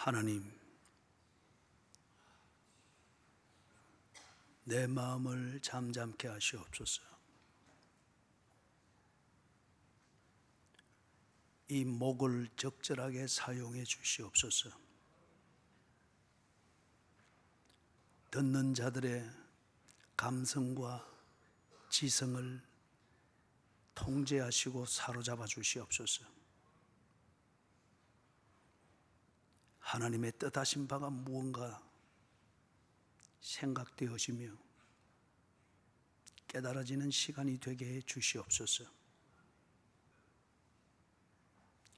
하나님, 내 마음을 잠잠케 하시옵소서. 이 목을 적절하게 사용해 주시옵소서. 듣는 자들의 감성과 지성을 통제하시고 사로잡아 주시옵소서. 하나님의 뜻하신 바가 무언가 생각되어지며 깨달아지는 시간이 되게 해 주시옵소서.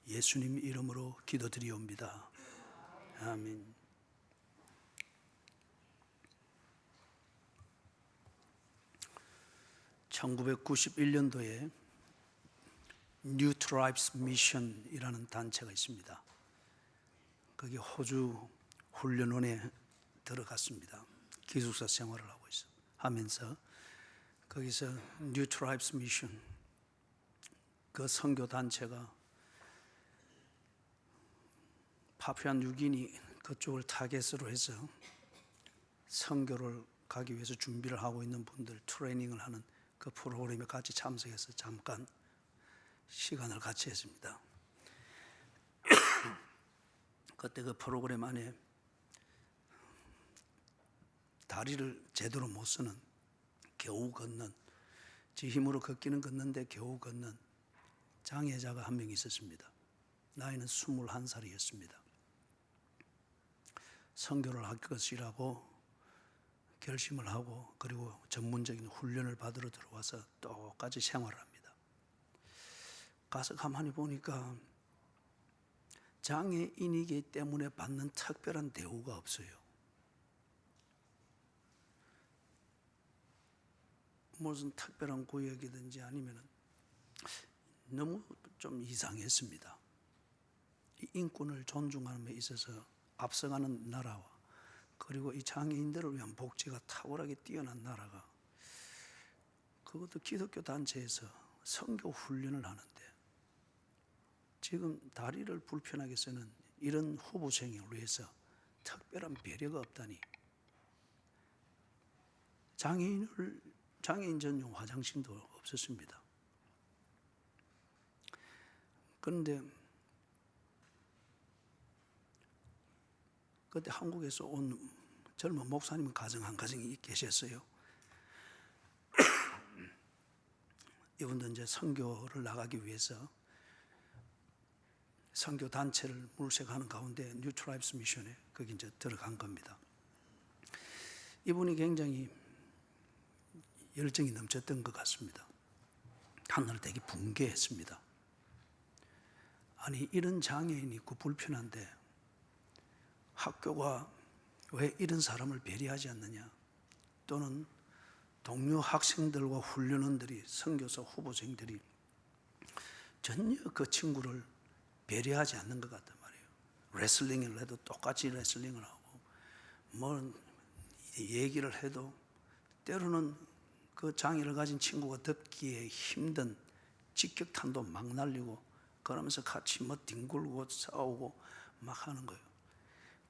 예수님 이름으로 기도드리옵니다. 아멘. (1991년도에) New Tribes Mission이라는 단체가 있습니다. 거기 호주 훈련원에 들어갔습니다. 기숙사 생활을 하면서 거기서 New Tribes Mission, 그 선교 단체가 파푸아 뉴기니 그쪽을 타겟으로 해서 선교를 가기 위해서 준비를 하고 있는 분들 트레이닝을 하는 그 프로그램에 같이 참석해서 잠깐 시간을 같이 했습니다. 그때 그 프로그램 안에 다리를 제대로 못 쓰는, 겨우 걷는, 지 힘으로 걷기는 걷는데 겨우 걷는 장애자가 한 명 있었습니다. 나이는 21살이었습니다. 선교를 할 것이라고 결심을 하고 그리고 전문적인 훈련을 받으러 들어와서 똑같이 생활을 합니다. 가서 가만히 보니까 장애인이기 때문에 받는 특별한 대우가 없어요. 무슨 특별한 구역이든지 아니면 너무 좀 이상했습니다. 이 인권을 존중하는 데 있어서 앞서가는 나라와 그리고 이 장애인들을 위한 복지가 탁월하게 뛰어난 나라가, 그것도 기독교 단체에서 선교 훈련을 하는데 지금 다리를 불편하게 쓰는 이런 후보생을 위해서 특별한 배려가 없다니. 장애인 전용 화장실도 없었습니다. 그런데 그때 한국에서 온 젊은 목사님 가정 한 가정이 계셨어요. 이분도 이제 선교를 나가기 위해서 선교 단체를 물색하는 가운데 뉴 트라이브스 미션에 거기 이제 들어간 겁니다. 이분이 굉장히 열정이 넘쳤던 것 같습니다. 하늘 되게 붕괴했습니다. 아니, 이런 장애인이 있고 불편한데 학교가 왜 이런 사람을 배려하지 않느냐, 또는 동료 학생들과 훈련원들이, 선교사 후보생들이 전혀 그 친구를 배려하지 않는 것 같단 말이에요. 레슬링을 해도 똑같이 레슬링을 하고, 뭐 얘기를 해도 때로는 그 장애를 가진 친구가 듣기에 힘든 직격탄도 막 날리고 그러면서 같이 뭐 뒹굴고 싸우고 막 하는 거예요.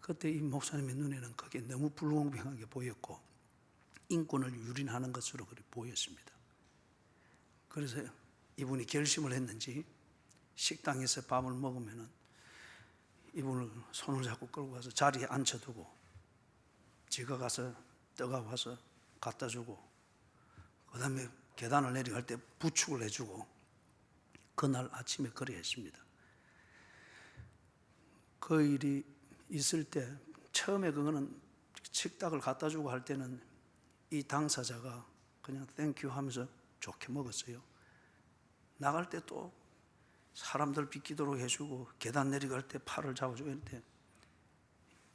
그때 이 목사님의 눈에는 그게 너무 불공평하게 보였고 인권을 유린하는 것으로 보였습니다. 그래서 이분이 결심을 했는지 식당에서 밥을 먹으면은 이분을 손을 잡고 끌고 가서 자리에 앉혀두고 지가 가서 떠가 와서 갖다 주고, 그 다음에 계단을 내려갈 때 부축을 해주고, 그날 아침에 그래 했습니다. 그 일이 있을 때 처음에 그거는 식탁을 갖다 주고 할 때는 이 당사자가 그냥 땡큐 하면서 좋게 먹었어요. 나갈 때 또 사람들 빗기도록 해주고 계단 내려갈 때 팔을 잡아주고 했는데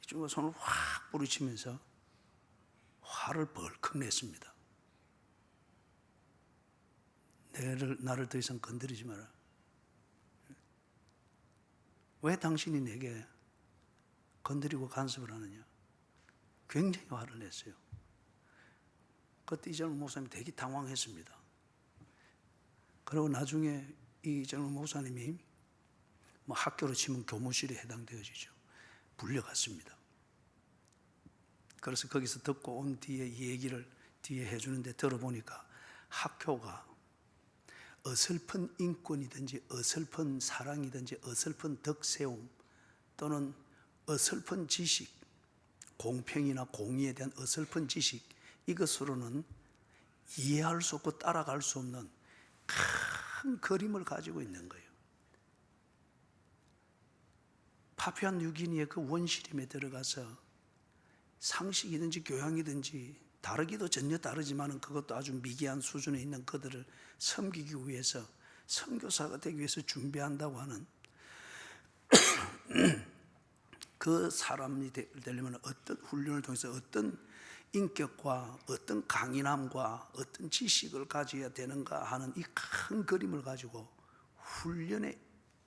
이 친구가 손을 확 부딪히면서 화를 벌컥 냈습니다. 나를 더 이상 건드리지 마라. 왜 당신이 내게 건드리고 간섭을 하느냐. 굉장히 화를 냈어요. 그때 이 젊은 목사님이 되게 당황했습니다. 그리고 나중에 이 젊은 목사님이 뭐 학교로 치면 교무실에 해당되어지죠. 불려갔습니다. 그래서 거기서 듣고 온 뒤에 이 얘기를 뒤에 해주는데 들어보니까 학교가 어설픈 인권이든지 어설픈 사랑이든지 어설픈 덕세움 또는 어설픈 지식, 공평이나 공의에 대한 어설픈 지식, 이것으로는 이해할 수 없고 따라갈 수 없는 큰 그림을 가지고 있는 거예요. 파푸아 뉴기니의 그 원시림에 들어가서 상식이든지 교양이든지 다르기도 전혀 다르지만 그것도 아주 미개한 수준에 있는 그들을 섬기기 위해서 선교사가 되기 위해서 준비한다고 하는 그 사람이 되려면 어떤 훈련을 통해서 어떤 인격과 어떤 강인함과 어떤 지식을 가져야 되는가 하는 이 큰 그림을 가지고 훈련의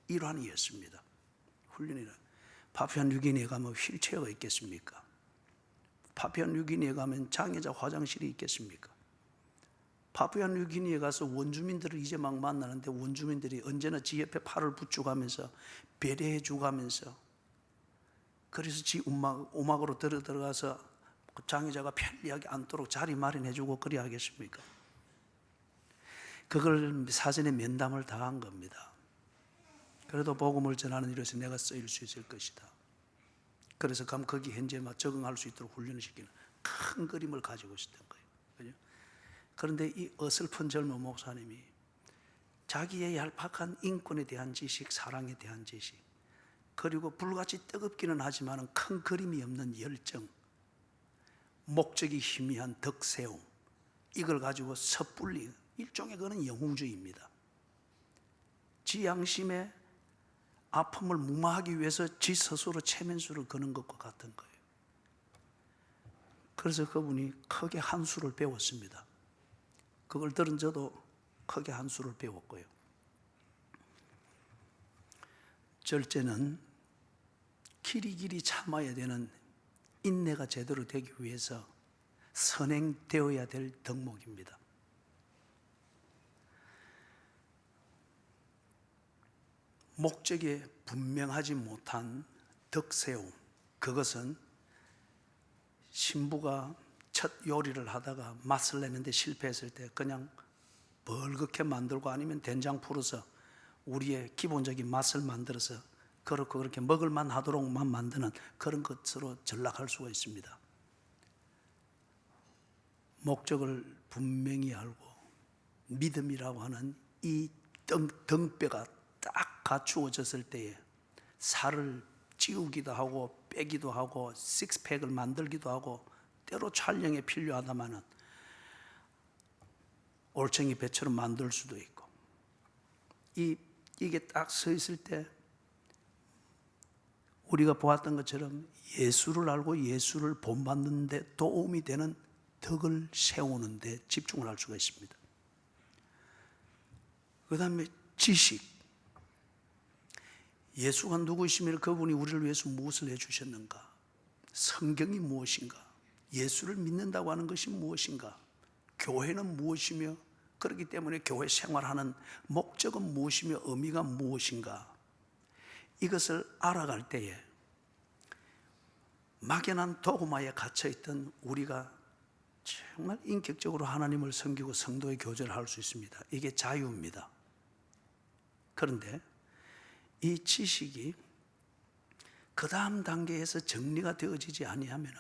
일환이었습니다. 훈련이라. 파푸아 뉴기니에 가면 휠체어가 있겠습니까? 파푸아 뉴기니에 가면 장애자 화장실이 있겠습니까? 파푸아 뉴기니에 가서 원주민들을 이제 막 만나는데 원주민들이 언제나 지 옆에 팔을 붙여가면서 배려해 주가면서 그래서 지 오막으로 들어가서 장애자가 편리하게 앉도록 자리 마련해 주고 그래야 하겠습니까? 그걸 사전에 면담을 다 한 겁니다. 그래도 복음을 전하는 일에서 내가 쓰일 수 있을 것이다. 그래서 그럼 거기 현재 막 적응할 수 있도록 훈련을 시키는 큰 그림을 가지고 있었던 거예요. 그죠? 그런데 이 어설픈 젊은 목사님이 자기의 얄팍한 인권에 대한 지식, 사랑에 대한 지식, 그리고 불같이 뜨겁기는 하지만 큰 그림이 없는 열정, 목적이 희미한 덕세움, 이걸 가지고 섣불리 일종의 그는 영웅주의입니다. 지 양심의 아픔을 무마하기 위해서 지 스스로 체면수를 거는 것과 같은 거예요. 그래서 그분이 크게 한 수를 배웠습니다. 그걸 들은 저도 크게 한 수를 배웠고요. 절제는 길이길이 참아야 되는 인내가 제대로 되기 위해서 선행되어야 될 덕목입니다. 목적에 분명하지 못한 덕세움, 그것은 신부가 첫 요리를 하다가 맛을 내는데 실패했을 때 그냥 벌겋게 만들고 아니면 된장 풀어서 우리의 기본적인 맛을 만들어서 그렇게 먹을만 하도록만 만드는 그런 것으로 전락할 수가 있습니다. 목적을 분명히 알고 믿음이라고 하는 이 등뼈가 딱 갖추어졌을 때에 살을 찌우기도 하고 빼기도 하고 식스팩을 만들기도 하고 때로 촬영에 필요하다마는 올챙이 배처럼 만들 수도 있고 이게 딱 서 있을 때 우리가 보았던 것처럼 예수를 알고 예수를 본받는 데 도움이 되는 덕을 세우는 데 집중을 할 수가 있습니다. 그 다음에 지식, 예수가 누구이시며 그분이 우리를 위해서 무엇을 해주셨는가, 성경이 무엇인가, 예수를 믿는다고 하는 것이 무엇인가, 교회는 무엇이며 그렇기 때문에 교회 생활하는 목적은 무엇이며 의미가 무엇인가, 이것을 알아갈 때에 막연한 도구마에 갇혀있던 우리가 정말 인격적으로 하나님을 섬기고 성도의 교제를 할 수 있습니다. 이게 자유입니다. 그런데 이 지식이 그 다음 단계에서 정리가 되어지지 아니하면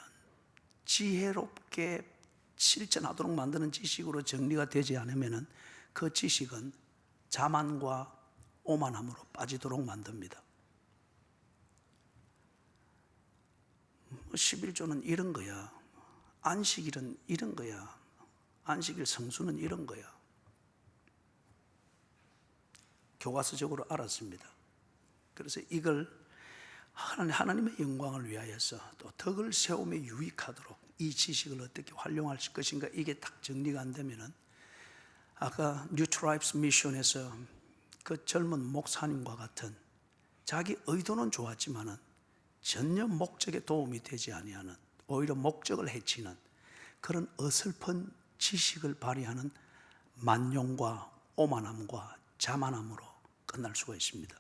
지혜롭게 실천하도록 만드는 지식으로 정리가 되지 않으면 그 지식은 자만과 오만함으로 빠지도록 만듭니다. 11조는 이런 거야. 안식일은 이런 거야. 안식일 성수는 이런 거야. 교과서적으로 알았습니다. 그래서 이걸 하나님의 영광을 위하여서 또 덕을 세움에 유익하도록 이 지식을 어떻게 활용할 것인가, 이게 딱 정리가 안 되면은 아까 뉴 트라이브스 미션에서 그 젊은 목사님과 같은 자기 의도는 좋았지만은 전혀 목적에 도움이 되지 아니하는, 오히려 목적을 해치는 그런 어설픈 지식을 발휘하는 만용과 오만함과 자만함으로 끝날 수가 있습니다.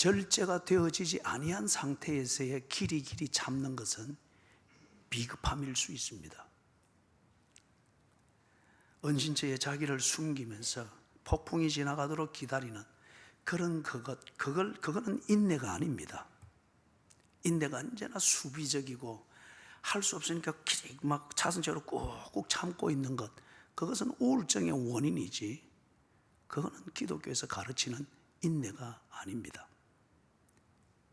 절제가 되어지지 아니한 상태에서의 길이 참는 것은 비급함일 수 있습니다. 은신처에 자기를 숨기면서 폭풍이 지나가도록 기다리는 그거는 인내가 아닙니다. 인내가 언제나 수비적이고 할 수 없으니까 막 차선처럼 꾹꾹 참고 있는 것, 그것은 우울증의 원인이지 그거는 기독교에서 가르치는 인내가 아닙니다.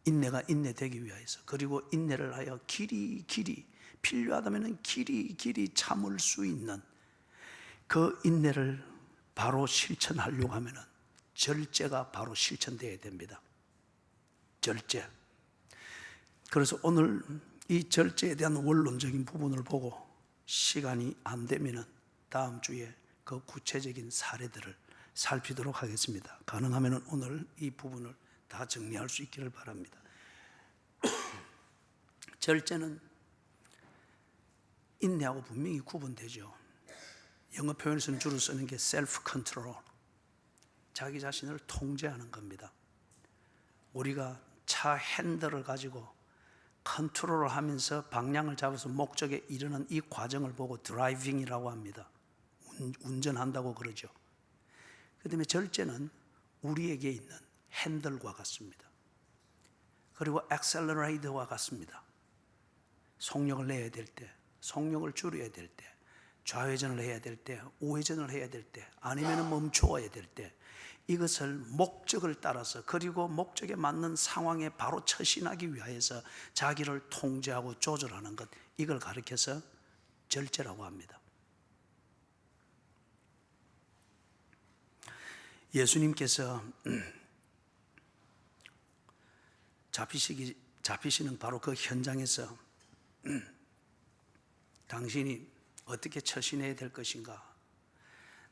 인내가 인내되기 위해서, 그리고 인내를 하여 길이 필요하다면 길이 참을 수 있는 그 인내를 바로 실천하려고 하면 절제가 바로 실천되어야 됩니다. 절제. 그래서 오늘 이 절제에 대한 원론적인 부분을 보고 시간이 안 되면 다음 주에 그 구체적인 사례들을 살피도록 하겠습니다. 가능하면 오늘 이 부분을 다 정리할 수 있기를 바랍니다. 절제는 인내하고 분명히 구분되죠. 영어 표현에서는 주로 쓰는 게 셀프 컨트롤, 자기 자신을 통제하는 겁니다. 우리가 차 핸들을 가지고 컨트롤을 하면서 방향을 잡아서 목적에 이르는 이 과정을 보고 드라이빙이라고 합니다. 운전한다고 그러죠. 그다음에 절제는 우리에게 있는 핸들과 같습니다. 그리고 액셀러레이터와 같습니다. 속력을 내야 될 때, 속력을 줄여야 될 때, 좌회전을 해야 될 때, 우회전을 해야 될 때, 아니면 멈춰야 될 때, 이것을 목적을 따라서, 그리고 목적에 맞는 상황에 바로 처신하기 위해서 자기를 통제하고 조절하는 것, 이걸 가리켜서 절제라고 합니다. 예수님께서 잡히시는 바로 그 현장에서 당신이 어떻게 처신해야 될 것인가,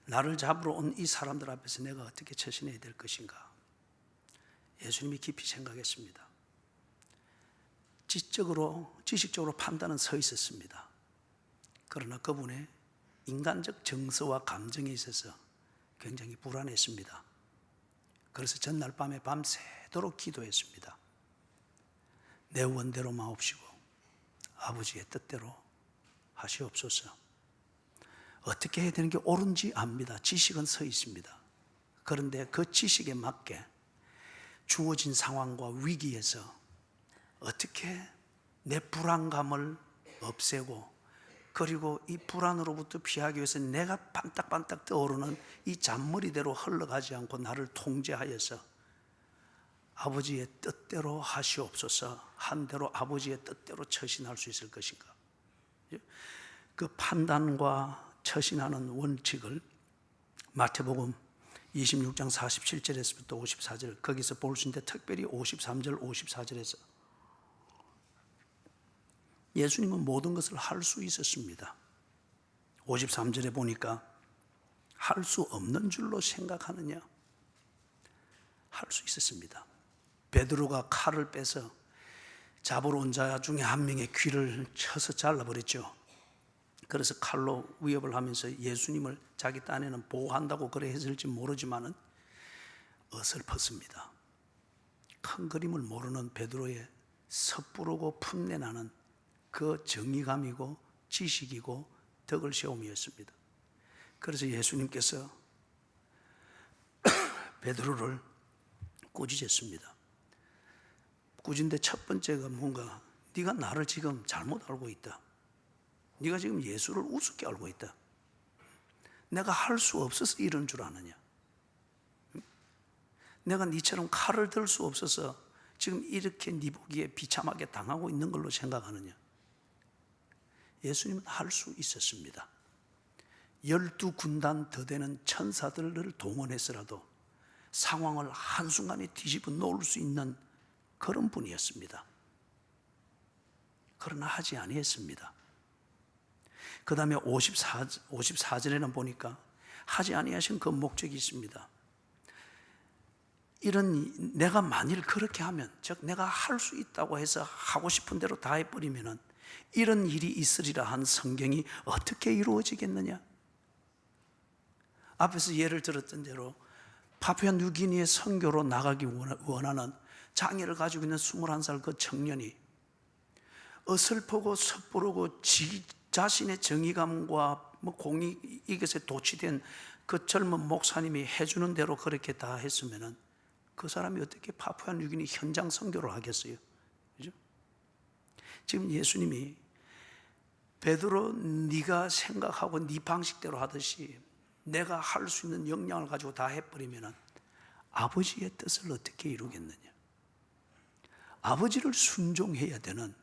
나를 잡으러 온 이 사람들 앞에서 내가 어떻게 처신해야 될 것인가, 예수님이 깊이 생각했습니다. 지식적으로 판단은 서 있었습니다. 그러나 그분의 인간적 정서와 감정에 있어서 굉장히 불안했습니다. 그래서 전날 밤에 밤새도록 기도했습니다. 내 원대로 마옵시고 아버지의 뜻대로 하시옵소서. 어떻게 해야 되는 게 옳은지 압니다. 지식은 서 있습니다. 그런데 그 지식에 맞게 주어진 상황과 위기에서 어떻게 내 불안감을 없애고, 그리고 이 불안으로부터 피하기 위해서 내가 반딱반딱 떠오르는 이 잔머리대로 흘러가지 않고 나를 통제하여서 아버지의 뜻대로 하시옵소서 한 대로 아버지의 뜻대로 처신할 수 있을 것인가. 그 판단과 처신하는 원칙을 마태복음 26장 47절에서부터 54절 거기서 볼 수 있는데, 특별히 53절 54절에서 예수님은 모든 것을 할 수 있었습니다. 53절에 보니까 할 수 없는 줄로 생각하느냐? 할 수 있었습니다. 베드로가 칼을 빼서 잡으러 온 자 중에 한 명의 귀를 쳐서 잘라버렸죠. 그래서 칼로 위협을 하면서 예수님을 자기 딴에는 보호한다고 그래 했을지 모르지만은 어설펐습니다. 큰 그림을 모르는 베드로의 섣부르고 풋내나는 그 정의감이고 지식이고 덕을 세움이었습니다. 그래서 예수님께서 베드로를 꾸짖었습니다. 꾸짖는데 첫 번째가 뭔가, 네가 나를 지금 잘못 알고 있다. 네가 지금 예수를 우습게 알고 있다. 내가 할 수 없어서 이런 줄 아느냐? 내가 네처럼 칼을 들 수 없어서 지금 이렇게 네 보기에 비참하게 당하고 있는 걸로 생각하느냐? 예수님은 할 수 있었습니다. 12군단 더 되는 천사들을 동원해서라도 상황을 한순간에 뒤집어 놓을 수 있는 그런 분이었습니다. 그러나 하지 아니했습니다. 그 다음에 54절에는 보니까 하지 아니하신 그 목적이 있습니다. 내가 만일 그렇게 하면, 즉 내가 할 수 있다고 해서 하고 싶은 대로 다 해버리면 이런 일이 있으리라 한 성경이 어떻게 이루어지겠느냐? 앞에서 예를 들었던 대로 파푸아 뉴기니의 선교로 나가기 원하는 장애를 가지고 있는 21살 그 청년이 어설프고 섣부르고 자신의 정의감과 공의 이것에 도취된 그 젊은 목사님이 해주는 대로 그렇게 다 했으면은 그 사람이 어떻게 파푸아 뉴기니 현장 선교를 하겠어요? 그죠? 지금 예수님이 베드로, 네가 생각하고 네 방식대로 하듯이 내가 할 수 있는 역량을 가지고 다 해버리면은 아버지의 뜻을 어떻게 이루겠느냐? 아버지를 순종해야 되는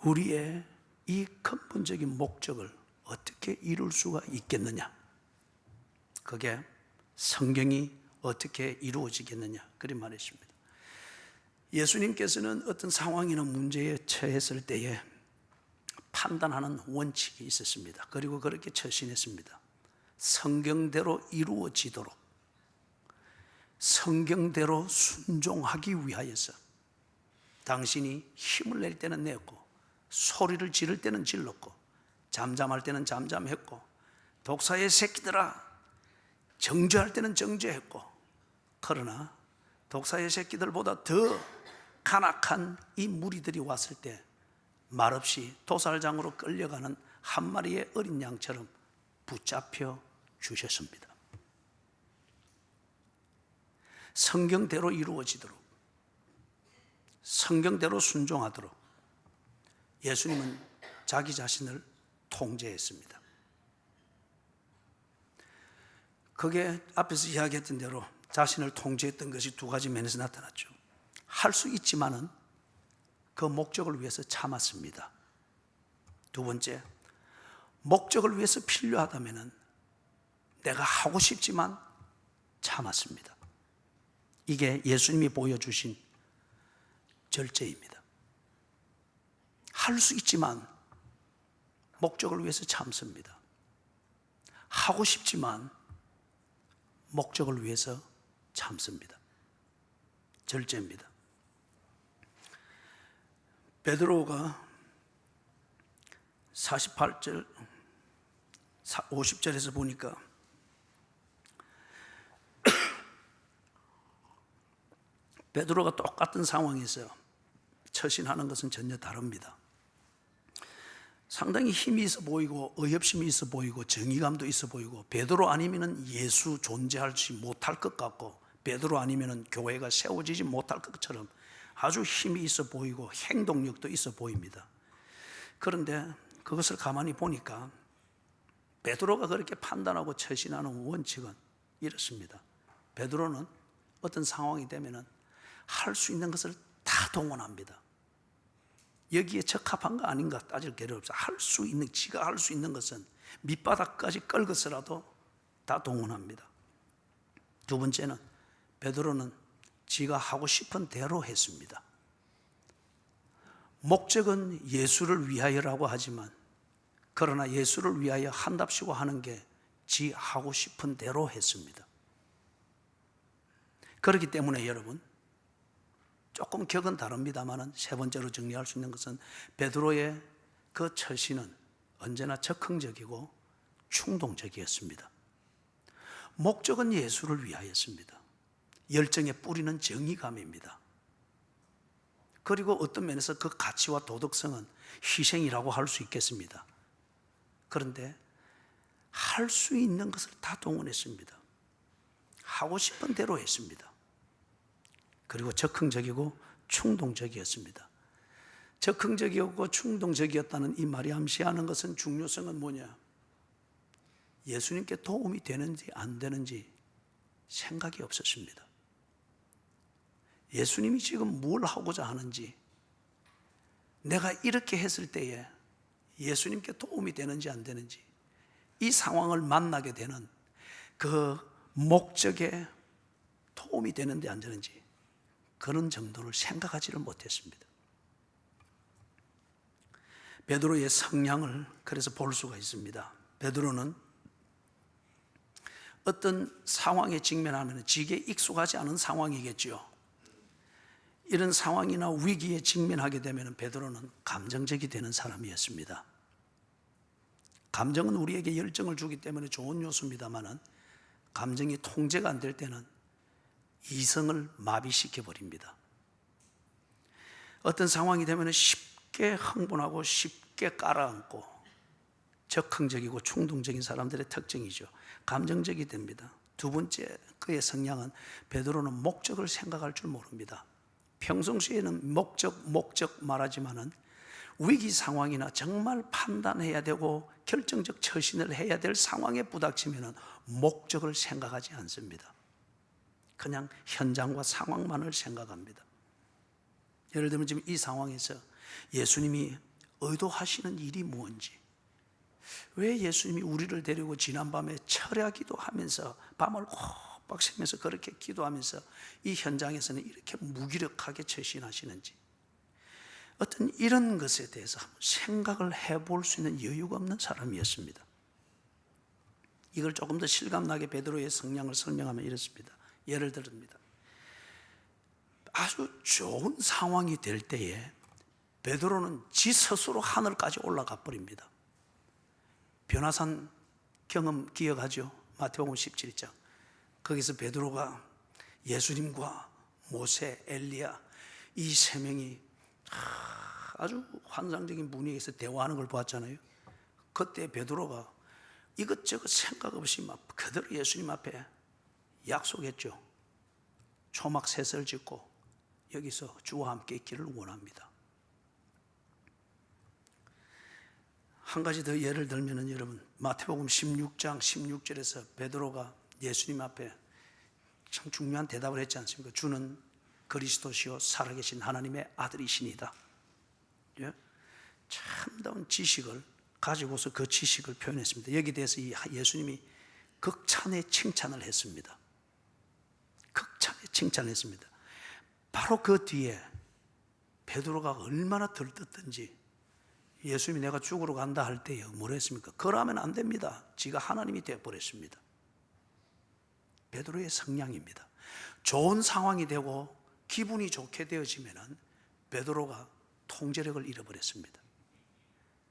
우리의 이 근본적인 목적을 어떻게 이룰 수가 있겠느냐? 그게 성경이 어떻게 이루어지겠느냐? 그런 말이십니다. 예수님께서는 어떤 상황이나 문제에 처했을 때에 판단하는 원칙이 있었습니다. 그리고 그렇게 처신했습니다. 성경대로 이루어지도록, 성경대로 순종하기 위하여서 당신이 힘을 낼 때는 냈고 소리를 지를 때는 질렀고 잠잠할 때는 잠잠했고 독사의 새끼들아 정죄할 때는 정죄했고, 그러나 독사의 새끼들보다 더 간악한 이 무리들이 왔을 때 말없이 도살장으로 끌려가는 한 마리의 어린 양처럼 붙잡혀 주셨습니다. 성경대로 이루어지도록, 성경대로 순종하도록 예수님은 자기 자신을 통제했습니다. 그게 앞에서 이야기했던 대로 자신을 통제했던 것이 두 가지 면에서 나타났죠. 할 수 있지만은 그 목적을 위해서 참았습니다. 두 번째, 목적을 위해서 필요하다면은 내가 하고 싶지만 참았습니다. 이게 예수님이 보여주신 절제입니다. 할 수 있지만 목적을 위해서 참습니다. 하고 싶지만 목적을 위해서 참습니다. 절제입니다. 베드로가 48절, 50절에서 보니까 베드로가 똑같은 상황에서 처신하는 것은 전혀 다릅니다. 상당히 힘이 있어 보이고 의협심이 있어 보이고 정의감도 있어 보이고 베드로 아니면은 예수 존재하지 못할 것 같고 베드로 아니면은 교회가 세워지지 못할 것처럼 아주 힘이 있어 보이고 행동력도 있어 보입니다. 그런데 그것을 가만히 보니까 베드로가 그렇게 판단하고 처신하는 원칙은 이렇습니다. 베드로는 어떤 상황이 되면은 할 수 있는 것을 다 동원합니다. 여기에 적합한 거 아닌가 따질 겨를 없어. 할 수 있는, 지가 할 수 있는 것은 밑바닥까지 끌고서라도 다 동원합니다. 두 번째는 베드로는 지가 하고 싶은 대로 했습니다. 목적은 예수를 위하여라고 하지만 그러나 예수를 위하여 한답시고 하는 게 지 하고 싶은 대로 했습니다. 그렇기 때문에 여러분 조금 격은 다릅니다만 세 번째로 정리할 수 있는 것은 베드로의 그 처신은 언제나 적극적이고 충동적이었습니다. 목적은 예수를 위하였습니다. 열정의 뿌리는 정의감입니다. 그리고 어떤 면에서 그 가치와 도덕성은 희생이라고 할 수 있겠습니다. 그런데 할 수 있는 것을 다 동원했습니다. 하고 싶은 대로 했습니다. 그리고 적극적이고 충동적이었습니다. 적극적이었고 충동적이었다는 이 말이 암시하는 것은 중요성은 뭐냐? 예수님께 도움이 되는지 안 되는지 생각이 없었습니다. 예수님이 지금 뭘 하고자 하는지, 내가 이렇게 했을 때에 예수님께 도움이 되는지 안 되는지, 이 상황을 만나게 되는 그 목적에 도움이 되는지 안 되는지 그런 정도를 생각하지를 못했습니다. 베드로의 성향을 그래서 볼 수가 있습니다. 베드로는 어떤 상황에 직면하면 지게 익숙하지 않은 상황이겠죠. 이런 상황이나 위기에 직면하게 되면 베드로는 감정적이 되는 사람이었습니다. 감정은 우리에게 열정을 주기 때문에 좋은 요소입니다만 감정이 통제가 안 될 때는 이성을 마비시켜 버립니다. 어떤 상황이 되면 쉽게 흥분하고 쉽게 깔아앉고 적흥적이고 충동적인 사람들의 특징이죠. 감정적이 됩니다. 두 번째, 그의 성향은 베드로는 목적을 생각할 줄 모릅니다. 평상시에는 목적 말하지만은 위기 상황이나 정말 판단해야 되고 결정적 처신을 해야 될 상황에 부닥치면은 목적을 생각하지 않습니다. 그냥 현장과 상황만을 생각합니다. 예를 들면 지금 이 상황에서 예수님이 의도하시는 일이 뭔지, 왜 예수님이 우리를 데리고 지난밤에 철야 기도하면서 밤을 꼬박 새면서 그렇게 기도하면서 이 현장에서는 이렇게 무기력하게 처신하시는지, 어떤 이런 것에 대해서 생각을 해볼 수 있는 여유가 없는 사람이었습니다. 이걸 조금 더 실감나게 베드로의 성향을 설명하면 이렇습니다. 예를 들습니다. 아주 좋은 상황이 될 때에 베드로는 지 스스로 하늘까지 올라가 버립니다. 변화산 경험 기억하죠? 마태복음 17장. 거기서 베드로가 예수님과 모세, 엘리야 이 세 명이 아주 환상적인 분위기에서 대화하는 걸 보았잖아요. 그때 베드로가 이것저것 생각 없이 막 그대로 예수님 앞에 약속했죠. 초막 셋을 짓고 여기서 주와 함께 있기를 원합니다. 한 가지 더 예를 들면은 여러분, 마태복음 16장 16절에서 베드로가 예수님 앞에 참 중요한 대답을 했지 않습니까? 주는 그리스도시요 살아계신 하나님의 아들이시니다. 예? 참다운 지식을 가지고서 그 지식을 표현했습니다. 여기에 대해서 예수님이 극찬의 칭찬을 했습니다. 극찬의 칭찬을 했습니다. 바로 그 뒤에 베드로가 얼마나 들떴던지, 예수님이 내가 죽으러 간다 할 때에 뭐라 했습니까? 그러면 안 됩니다. 지가 하나님이 되어버렸습니다. 베드로의 성향입니다. 좋은 상황이 되고 기분이 좋게 되어지면 베드로가 통제력을 잃어버렸습니다.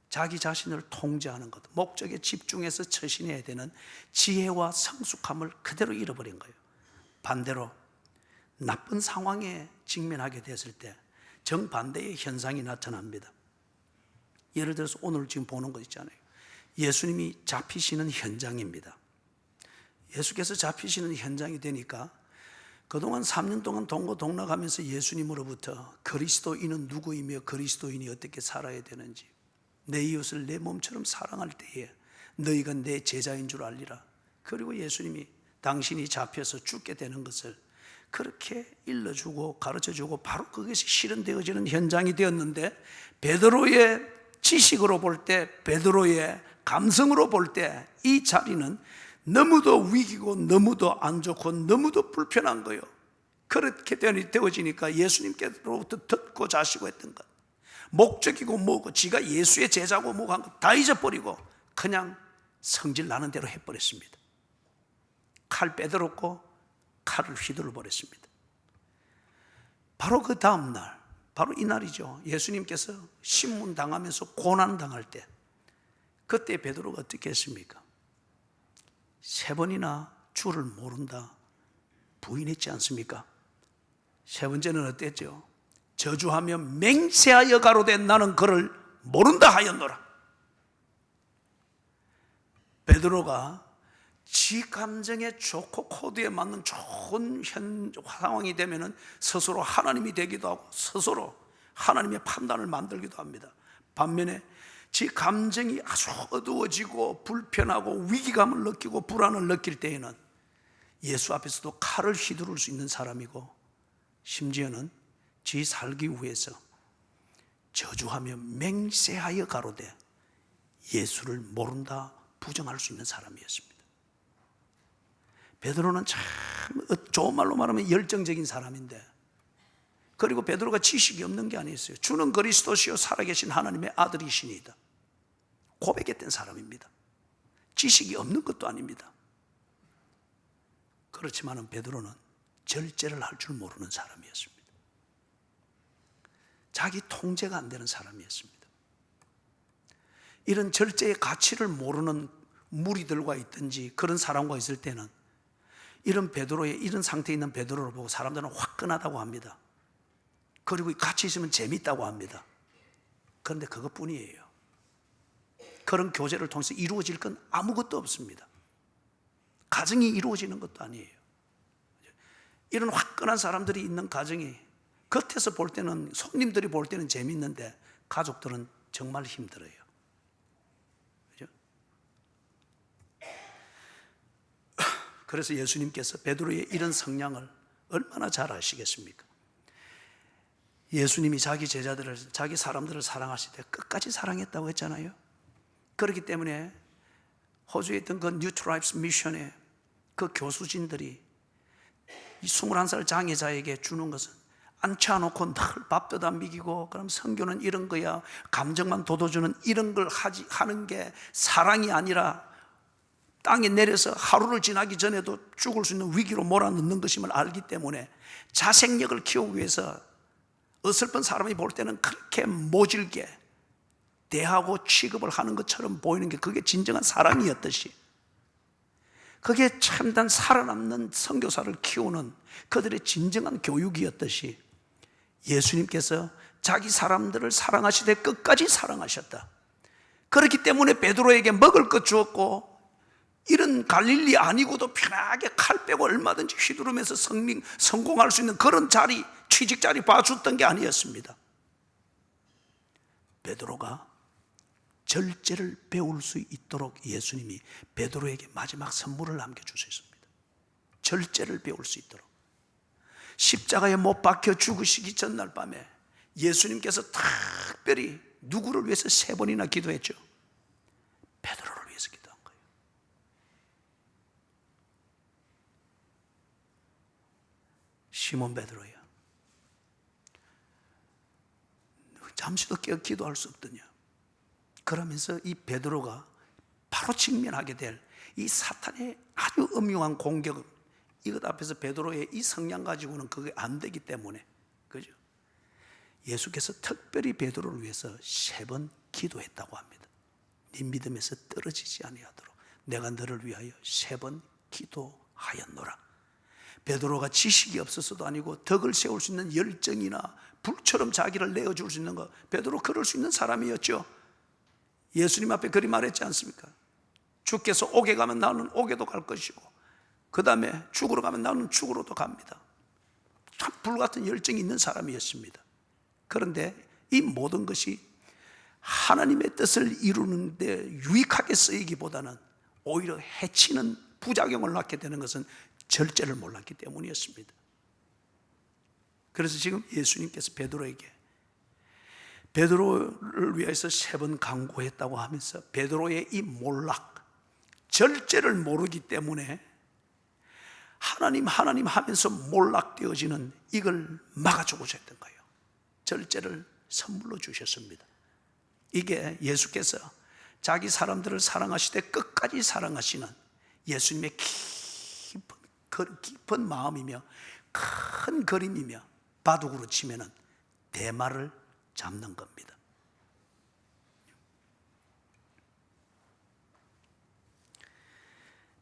자기 자신을 통제하는 것, 목적에 집중해서 처신해야 되는 지혜와 성숙함을 그대로 잃어버린 거예요. 반대로 나쁜 상황에 직면하게 됐을 때 정반대의 현상이 나타납니다. 예를 들어서 오늘 지금 보는 거 있잖아요. 예수님이 잡히시는 현장입니다. 예수께서 잡히시는 현장이 되니까 그동안 3년 동안 동고동락하면서 예수님으로부터 그리스도인은 누구이며 그리스도인이 어떻게 살아야 되는지, 내 이웃을 내 몸처럼 사랑할 때에 너희가 내 제자인 줄 알리라. 그리고 예수님이 당신이 잡혀서 죽게 되는 것을 그렇게 일러주고 가르쳐주고 바로 그것이 실현되어지는 현장이 되었는데, 베드로의 지식으로 볼 때, 베드로의 감성으로 볼 때 이 자리는 너무도 위기고 너무도 안 좋고 너무도 불편한 거예요. 그렇게 되어지니까 예수님께로부터 듣고 자시고 했던 것, 목적이고 뭐고 지가 예수의 제자고 뭐고 한 거 다 잊어버리고 그냥 성질 나는 대로 해버렸습니다. 칼 빼들었고 칼을 휘둘러 버렸습니다. 바로 그 다음 날, 바로 이 날이죠. 예수님께서 신문 당하면서 고난 당할 때, 그때 베드로가 어떻게 했습니까? 3번이나 주를 모른다 부인했지 않습니까? 3번째는 어땠죠? 저주하며 맹세하여 가로되 나는 그를 모른다 하였노라. 베드로가 지 감정에 좋고 코드에 맞는 좋은 상황이 되면은 스스로 하나님이 되기도 하고 스스로 하나님의 판단을 만들기도 합니다. 반면에 지 감정이 아주 어두워지고 불편하고 위기감을 느끼고 불안을 느낄 때에는 예수 앞에서도 칼을 휘두를 수 있는 사람이고, 심지어는 지 살기 위해서 저주하며 맹세하여 가로되 예수를 모른다 부정할 수 있는 사람이었습니다. 베드로는 참 좋은 말로 말하면 열정적인 사람인데, 그리고 베드로가 지식이 없는 게 아니었어요. 주는 그리스도시요 살아계신 하나님의 아들이시니이다 고백했던 사람입니다. 지식이 없는 것도 아닙니다. 그렇지만 베드로는 절제를 할 줄 모르는 사람이었습니다. 자기 통제가 안 되는 사람이었습니다. 이런 절제의 가치를 모르는 무리들과 있든지 그런 사람과 있을 때는 이런 상태에 있는 베드로를 보고 사람들은 화끈하다고 합니다. 그리고 같이 있으면 재밌다고 합니다. 그런데 그것뿐이에요. 그런 교제를 통해서 이루어질 건 아무것도 없습니다. 가정이 이루어지는 것도 아니에요. 이런 화끈한 사람들이 있는 가정이 겉에서 볼 때는, 손님들이 볼 때는 재밌는데 가족들은 정말 힘들어요. 그죠? 그래서 예수님께서 베드로의 이런 성향을 얼마나 잘 아시겠습니까? 예수님이 자기 제자들을, 자기 사람들을 사랑하실 때 끝까지 사랑했다고 했잖아요. 그렇기 때문에 호주에 있던 그 뉴 트라이브스 미션의 그 교수진들이 이 21살 장애자에게 주는 것은 앉혀놓고 늘 밥도 안 먹이고, 그럼 선교는 이런 거야, 감정만 돋워주는 이런 걸 하는 게 사랑이 아니라 땅에 내려서 하루를 지나기 전에도 죽을 수 있는 위기로 몰아넣는 것임을 알기 때문에 자생력을 키우기 위해서 어설픈 사람이 볼 때는 그렇게 모질게 대하고 취급을 하는 것처럼 보이는 게 그게 진정한 사랑이었듯이, 그게 참된 살아남는 선교사를 키우는 그들의 진정한 교육이었듯이 예수님께서 자기 사람들을 사랑하시되 끝까지 사랑하셨다. 그렇기 때문에 베드로에게 먹을 것 주었고, 이런 갈릴리 아니고도 편하게 칼 빼고 얼마든지 휘두르면서 성공할 수 있는 그런 자리, 취직 자리 봐줬던 게 아니었습니다. 베드로가 절제를 배울 수 있도록 예수님이 베드로에게 마지막 선물을 남겨주셨습니다. 절제를 배울 수 있도록. 십자가에 못 박혀 죽으시기 전날 밤에 예수님께서 특별히 누구를 위해서 3번이나 기도했죠? 베드로를 위해서 기도한 거예요. 시몬 베드로야, 잠시도 깨어 기도할 수 없더냐? 그러면서 이 베드로가 바로 직면하게 될 이 사탄의 아주 음흉한 공격, 이것 앞에서 베드로의 이 성향 가지고는 그게 안 되기 때문에, 그죠? 예수께서 특별히 베드로를 위해서 3번 기도했다고 합니다. 네 믿음에서 떨어지지 아니하도록 내가 너를 위하여 3번 기도하였노라. 베드로가 지식이 없어서도 아니고 덕을 세울 수 있는 열정이나 불처럼 자기를 내어줄 수 있는 거, 베드로 그럴 수 있는 사람이었죠. 예수님 앞에 그리 말했지 않습니까? 주께서 옥에 가면 나는 옥에도 갈 것이고, 그 다음에 죽으러 가면 나는 죽으러도 갑니다. 참 불같은 열정이 있는 사람이었습니다. 그런데 이 모든 것이 하나님의 뜻을 이루는 데 유익하게 쓰이기보다는 오히려 해치는 부작용을 낳게 되는 것은 절제를 몰랐기 때문이었습니다. 그래서 지금 예수님께서 베드로를 위해서 3번 강구했다고 하면서 베드로의 이 몰락, 절제를 모르기 때문에 하나님 하면서 몰락되어지는 이걸 막아주고자 했던 거예요. 절제를 선물로 주셨습니다. 이게 예수께서 자기 사람들을 사랑하시되 끝까지 사랑하시는 예수님의 깊은 마음이며 큰 그림이며, 바둑으로 치면은 대마를 잡는 겁니다.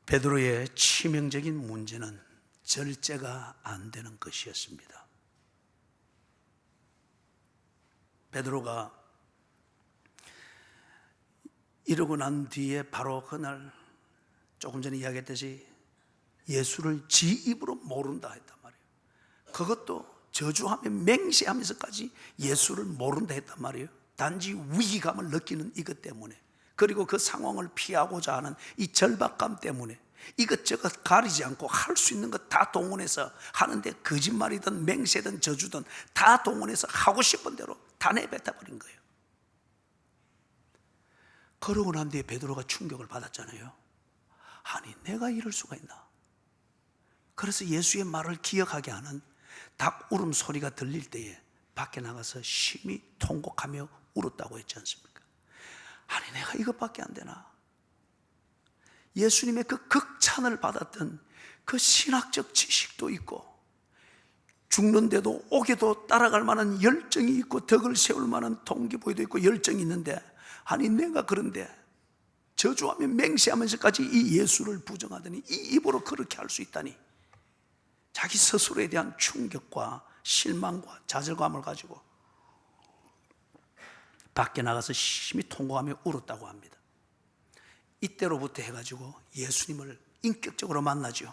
베드로의 치명적인 문제는 절제가 안 되는 것이었습니다. 베드로가 이러고 난 뒤에 바로 그날 조금 전에 이야기했듯이 예수를 지 입으로 모른다 했단 말이에요. 그것도 저주하며 맹세하면서까지 예수를 모른다 했단 말이에요. 단지 위기감을 느끼는 이것 때문에, 그리고 그 상황을 피하고자 하는 이 절박감 때문에 이것저것 가리지 않고 할 수 있는 것 다 동원해서 하는데, 거짓말이든 맹세든 저주든 다 동원해서 하고 싶은 대로 다 내뱉어버린 거예요. 그러고 난 뒤에 베드로가 충격을 받았잖아요. 아니, 내가 이럴 수가 있나? 그래서 예수의 말을 기억하게 하는 닭 울음소리가 들릴 때에 밖에 나가서 심히 통곡하며 울었다고 했지 않습니까? 아니, 내가 이것밖에 안 되나? 예수님의 그 극찬을 받았던 그 신학적 지식도 있고, 죽는데도 옥에도 따라갈 만한 열정이 있고, 덕을 세울 만한 동기부여도 있고 열정이 있는데, 아니 내가 그런데 저주하며 맹세하면서까지 이 예수를 부정하더니 이 입으로 그렇게 할 수 있다니, 자기 스스로에 대한 충격과 실망과 좌절감을 가지고 밖에 나가서 심히 통곡하며 울었다고 합니다. 이때로부터 해가지고 예수님을 인격적으로 만나죠.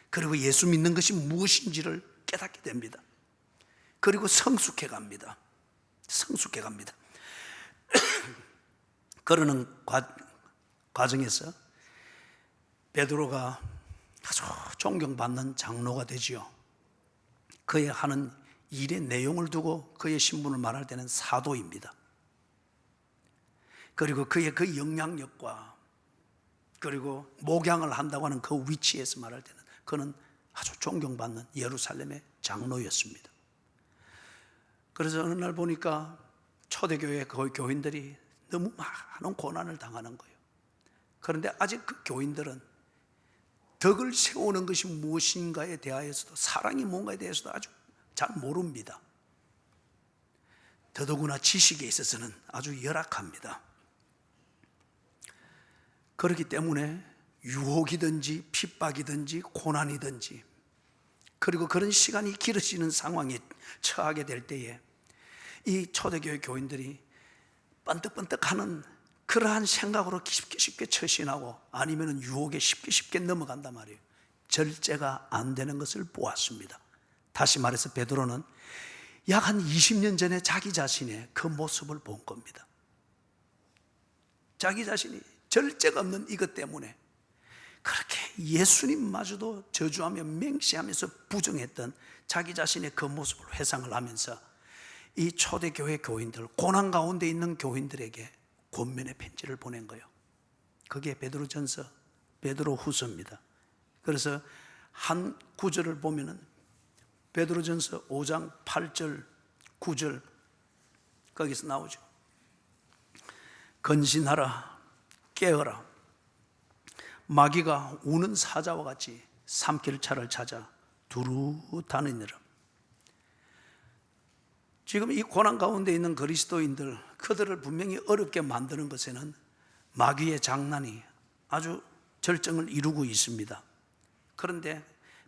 그리고 예수 믿는 것이 무엇인지를 깨닫게 됩니다. 그리고 성숙해 갑니다. 성숙해 갑니다. 그러는 과정에서 베드로가 아주 존경받는 장로가 되지요. 그의 하는 일의 내용을 두고 그의 신분을 말할 때는 사도입니다. 그리고 그의 그 영향력과 그리고 목양을 한다고 하는 그 위치에서 말할 때는 그는 아주 존경받는 예루살렘의 장로였습니다. 그래서 어느 날 보니까 초대교회 그 교인들이 너무 많은 고난을 당하는 거예요. 그런데 아직 그 교인들은 덕을 세우는 것이 무엇인가에 대하여서도, 사랑이 뭔가에 대해서도 아주 잘 모릅니다. 더더구나 지식에 있어서는 아주 열악합니다. 그렇기 때문에 유혹이든지 핍박이든지 고난이든지, 그리고 그런 시간이 길어지는 상황에 처하게 될 때에 이 초대교회 교인들이 번뜩번뜩하는 그러한 생각으로 쉽게 처신하고 아니면 유혹에 쉽게 넘어간단 말이에요. 절제가 안 되는 것을 보았습니다. 다시 말해서 베드로는 약 한 20년 전에 자기 자신의 그 모습을 본 겁니다. 자기 자신이 절제가 없는 이것 때문에 그렇게 예수님마저도 저주하며 맹시하면서 부정했던 자기 자신의 그 모습을 회상을 하면서 이 초대교회 교인들, 고난 가운데 있는 교인들에게 권면의 편지를 보낸 거예요. 그게 베드로전서, 베드로후서입니다. 그래서 한 구절을 보면은 베드로전서 5장 8절, 9절 거기서 나오죠. 건신하라, 깨어라. 마귀가 우는 사자와 같이 삼킬 차를 찾아 두루 다니느라. 지금 이 고난 가운데 있는 그리스도인들, 그들을 분명히 어렵게 만드는 것에는 마귀의 장난이 아주 절정을 이루고 있습니다. 그런데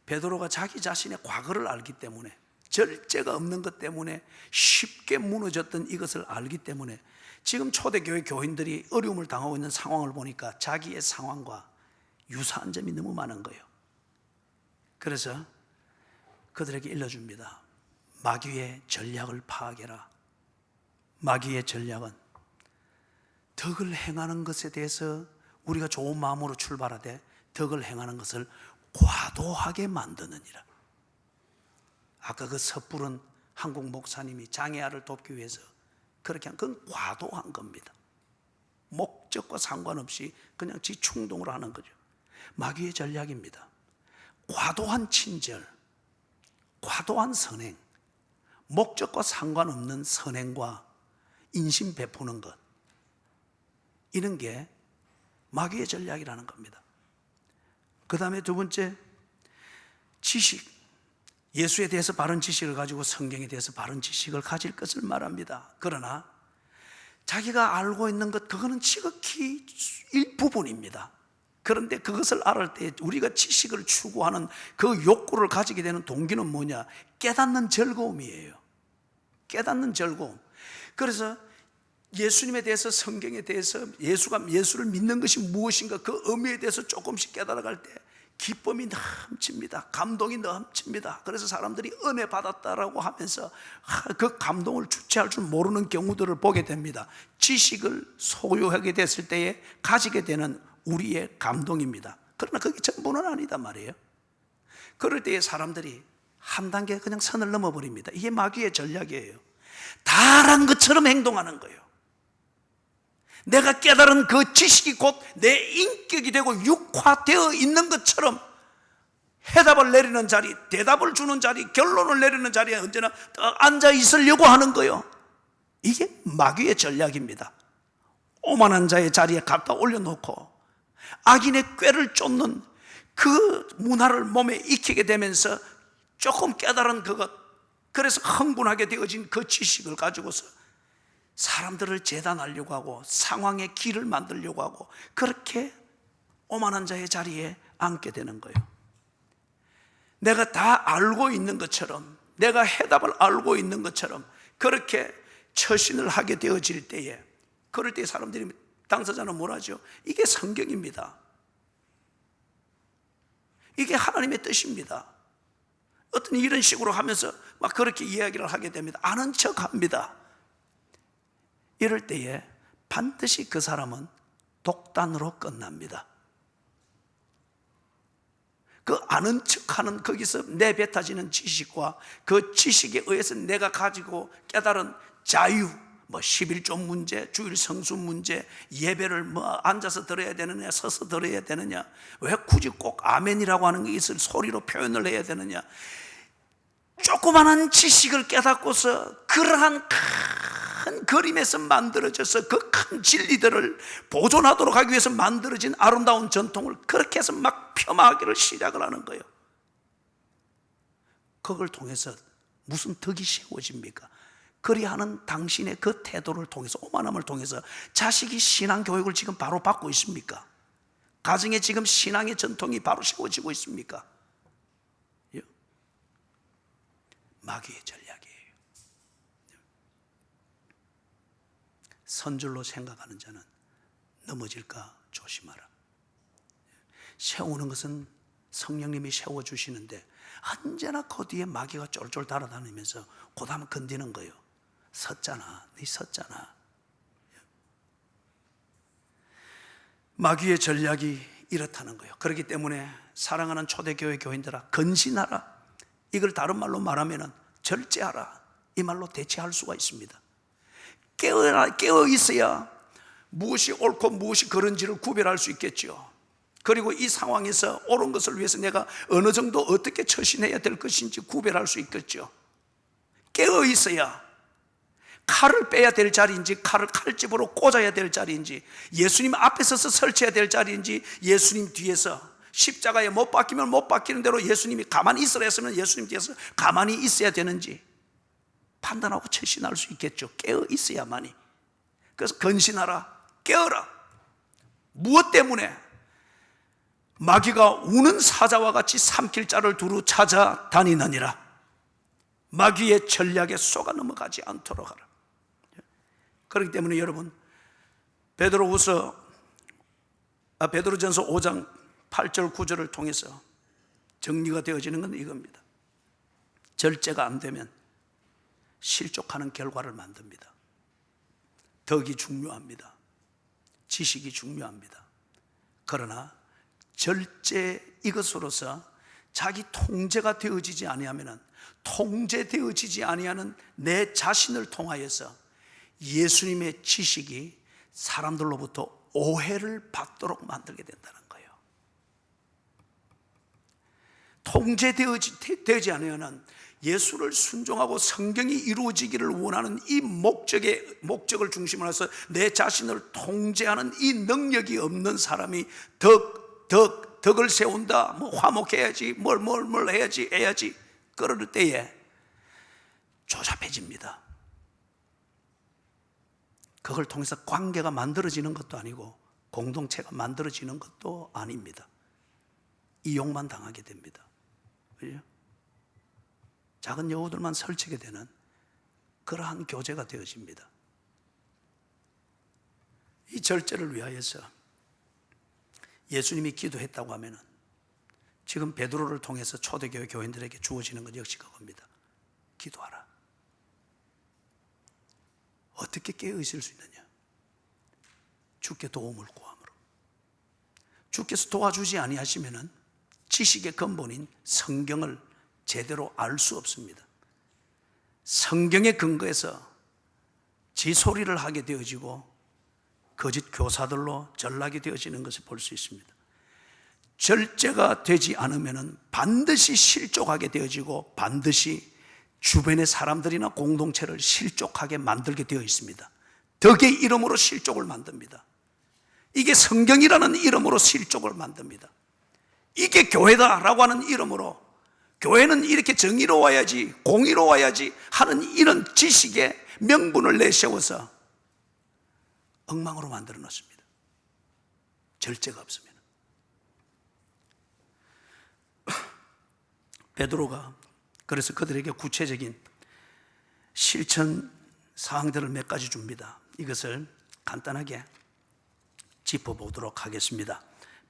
베드로가 자기 자신의 과거를 알기 때문에, 절제가 없는 것 때문에 쉽게 무너졌던 이것을 알기 때문에 지금 초대교회 교인들이 어려움을 당하고 있는 상황을 보니까 자기의 상황과 유사한 점이 너무 많은 거예요. 그래서 그들에게 일러줍니다. 마귀의 전략을 파악해라. 마귀의 전략은 덕을 행하는 것에 대해서 우리가 좋은 마음으로 출발하되 덕을 행하는 것을 과도하게 만드느니라. 아까 그 섣부른 한국 목사님이 장애아를 돕기 위해서 그렇게 한 건 과도한 겁니다. 목적과 상관없이 그냥 지 충동으로 하는 거죠. 마귀의 전략입니다. 과도한 친절, 과도한 선행, 목적과 상관없는 선행과 인심 베푸는 것, 이런 게 마귀의 전략이라는 겁니다. 그 다음에 두 번째, 지식. 예수에 대해서 바른 지식을 가지고 성경에 대해서 바른 지식을 가질 것을 말합니다. 그러나 자기가 알고 있는 것, 그거는 지극히 일부분입니다. 그런데 그것을 알을 때 우리가 지식을 추구하는 그 욕구를 가지게 되는 동기는 뭐냐? 깨닫는 즐거움이에요. 깨닫는 즐거움. 그래서 예수님에 대해서, 성경에 대해서, 예수를 믿는 것이 무엇인가, 그 의미에 대해서 조금씩 깨달아갈 때 기쁨이 넘칩니다. 감동이 넘칩니다. 그래서 사람들이 은혜 받았다라고 하면서 그 감동을 주체할 줄 모르는 경우들을 보게 됩니다. 지식을 소유하게 됐을 때에 가지게 되는 우리의 감동입니다. 그러나 그게 전부는 아니다 말이에요. 그럴 때에 사람들이 한 단계 그냥 선을 넘어버립니다. 이게 마귀의 전략이에요. 다란 것처럼 행동하는 거예요. 내가 깨달은 그 지식이 곧 내 인격이 되고 육화되어 있는 것처럼 해답을 내리는 자리, 대답을 주는 자리, 결론을 내리는 자리에 언제나 앉아 있으려고 하는 거예요. 이게 마귀의 전략입니다. 오만한 자의 자리에 갖다 올려놓고 악인의 꾀를 쫓는 그 문화를 몸에 익히게 되면서 조금 깨달은 그것, 그래서 흥분하게 되어진 그 지식을 가지고서 사람들을 재단하려고 하고 상황의 길을 만들려고 하고 그렇게 오만한 자의 자리에 앉게 되는 거예요. 내가 다 알고 있는 것처럼, 내가 해답을 알고 있는 것처럼 그렇게 처신을 하게 되어질 때에, 그럴 때 사람들이, 당사자는 뭐라 하죠? 이게 성경입니다. 이게 하나님의 뜻입니다. 어떤 이런 식으로 하면서 막 그렇게 이야기를 하게 됩니다. 아는 척 합니다. 이럴 때에 반드시 그 사람은 독단으로 끝납니다. 그 아는 척하는 거기서 내뱉어지는 지식과 그 지식에 의해서 내가 가지고 깨달은 자유, 11조 문제, 주일 성수 문제, 예배를 앉아서 들어야 되느냐, 서서 들어야 되느냐, 왜 굳이 꼭 아멘이라고 하는 것을 소리로 표현을 해야 되느냐, 조그마한 지식을 깨닫고서 그러한 큰 그림에서 만들어져서 그 큰 진리들을 보존하도록 하기 위해서 만들어진 아름다운 전통을 그렇게 해서 막 폄하하기를 시작을 하는 거예요. 그걸 통해서 무슨 덕이 세워집니까? 그리하는 당신의 그 태도를 통해서, 오만함을 통해서 자식이 신앙 교육을 지금 바로 받고 있습니까? 가정에 지금 신앙의 전통이 바로 세워지고 있습니까? 마귀의 전략이에요. 선줄로 생각하는 자는 넘어질까 조심하라. 세우는 것은 성령님이 세워주시는데 언제나 그 뒤에 마귀가 쫄쫄 달아다니면서 곧하면 건드는 거예요. 섰잖아, 네 섰잖아. 마귀의 전략이 이렇다는 거예요. 그렇기 때문에 사랑하는 초대교회 교인들아, 근신하라. 이걸 다른 말로 말하면 절제하라, 이 말로 대체할 수가 있습니다. 깨어 있어야 무엇이 옳고 무엇이 그른지를 구별할 수 있겠죠. 그리고 이 상황에서 옳은 것을 위해서 내가 어느 정도 어떻게 처신해야 될 것인지 구별할 수 있겠죠. 깨어 있어야 칼을 빼야 될 자리인지, 칼을 칼집으로 꽂아야 될 자리인지, 예수님 앞에 서서 설치해야 될 자리인지, 예수님 뒤에서 십자가에 못 박히면 못 박히는 대로 예수님이 가만히 있으라 했으면 예수님 뒤에서 가만히 있어야 되는지 판단하고 처신할 수 있겠죠. 깨어 있어야만이. 그래서 근신하라, 깨어라. 무엇 때문에? 마귀가 우는 사자와 같이 삼킬 자를 두루 찾아다니느니라. 마귀의 전략에 속아 넘어가지 않도록 하라. 그렇기 때문에 여러분, 베드로전서 5장 8절 9절을 통해서 정리가 되어지는 건 이겁니다. 절제가 안 되면 실족하는 결과를 만듭니다. 덕이 중요합니다. 지식이 중요합니다. 그러나 절제 이것으로서 자기 통제가 되어지지 아니하면, 통제되어지지 아니하는 내 자신을 통하여서 예수님의 지식이 사람들로부터 오해를 받도록 만들게 된다는 거예요. 통제되지 않으면 예수를 순종하고 성경이 이루어지기를 원하는 이 목적을 중심으로 해서 내 자신을 통제하는 이 능력이 없는 사람이 덕을 세운다, 화목해야지, 뭘 해야지 그럴 때에 조잡해집니다. 그걸 통해서 관계가 만들어지는 것도 아니고 공동체가 만들어지는 것도 아닙니다. 이용만 당하게 됩니다. 그죠? 작은 여우들만 설치게 되는 그러한 교제가 되어집니다. 이 절제를 위하여서 예수님이 기도했다고 하면 지금 베드로를 통해서 초대교회 교인들에게 주어지는 것 역시 그겁니다. 기도하라. 어떻게 깨어 있을 수 있느냐? 주께 도움을 구함으로. 주께서 도와주지 아니하시면은 지식의 근본인 성경을 제대로 알 수 없습니다. 성경의 근거에서 지소리를 하게 되어지고 거짓 교사들로 전락이 되어지는 것을 볼 수 있습니다. 절제가 되지 않으면 반드시 실족하게 되어지고 반드시 주변의 사람들이나 공동체를 실족하게 만들게 되어 있습니다. 덕의 이름으로 실족을 만듭니다. 이게 성경이라는 이름으로 실족을 만듭니다. 이게 교회다라고 하는 이름으로, 교회는 이렇게 정의로워야지, 공의로워야지 하는 이런 지식의 명분을 내세워서 엉망으로 만들어 놓습니다. 절제가 없으면. 베드로가 그래서 그들에게 구체적인 실천 사항들을 몇 가지 줍니다. 이것을 간단하게 짚어보도록 하겠습니다.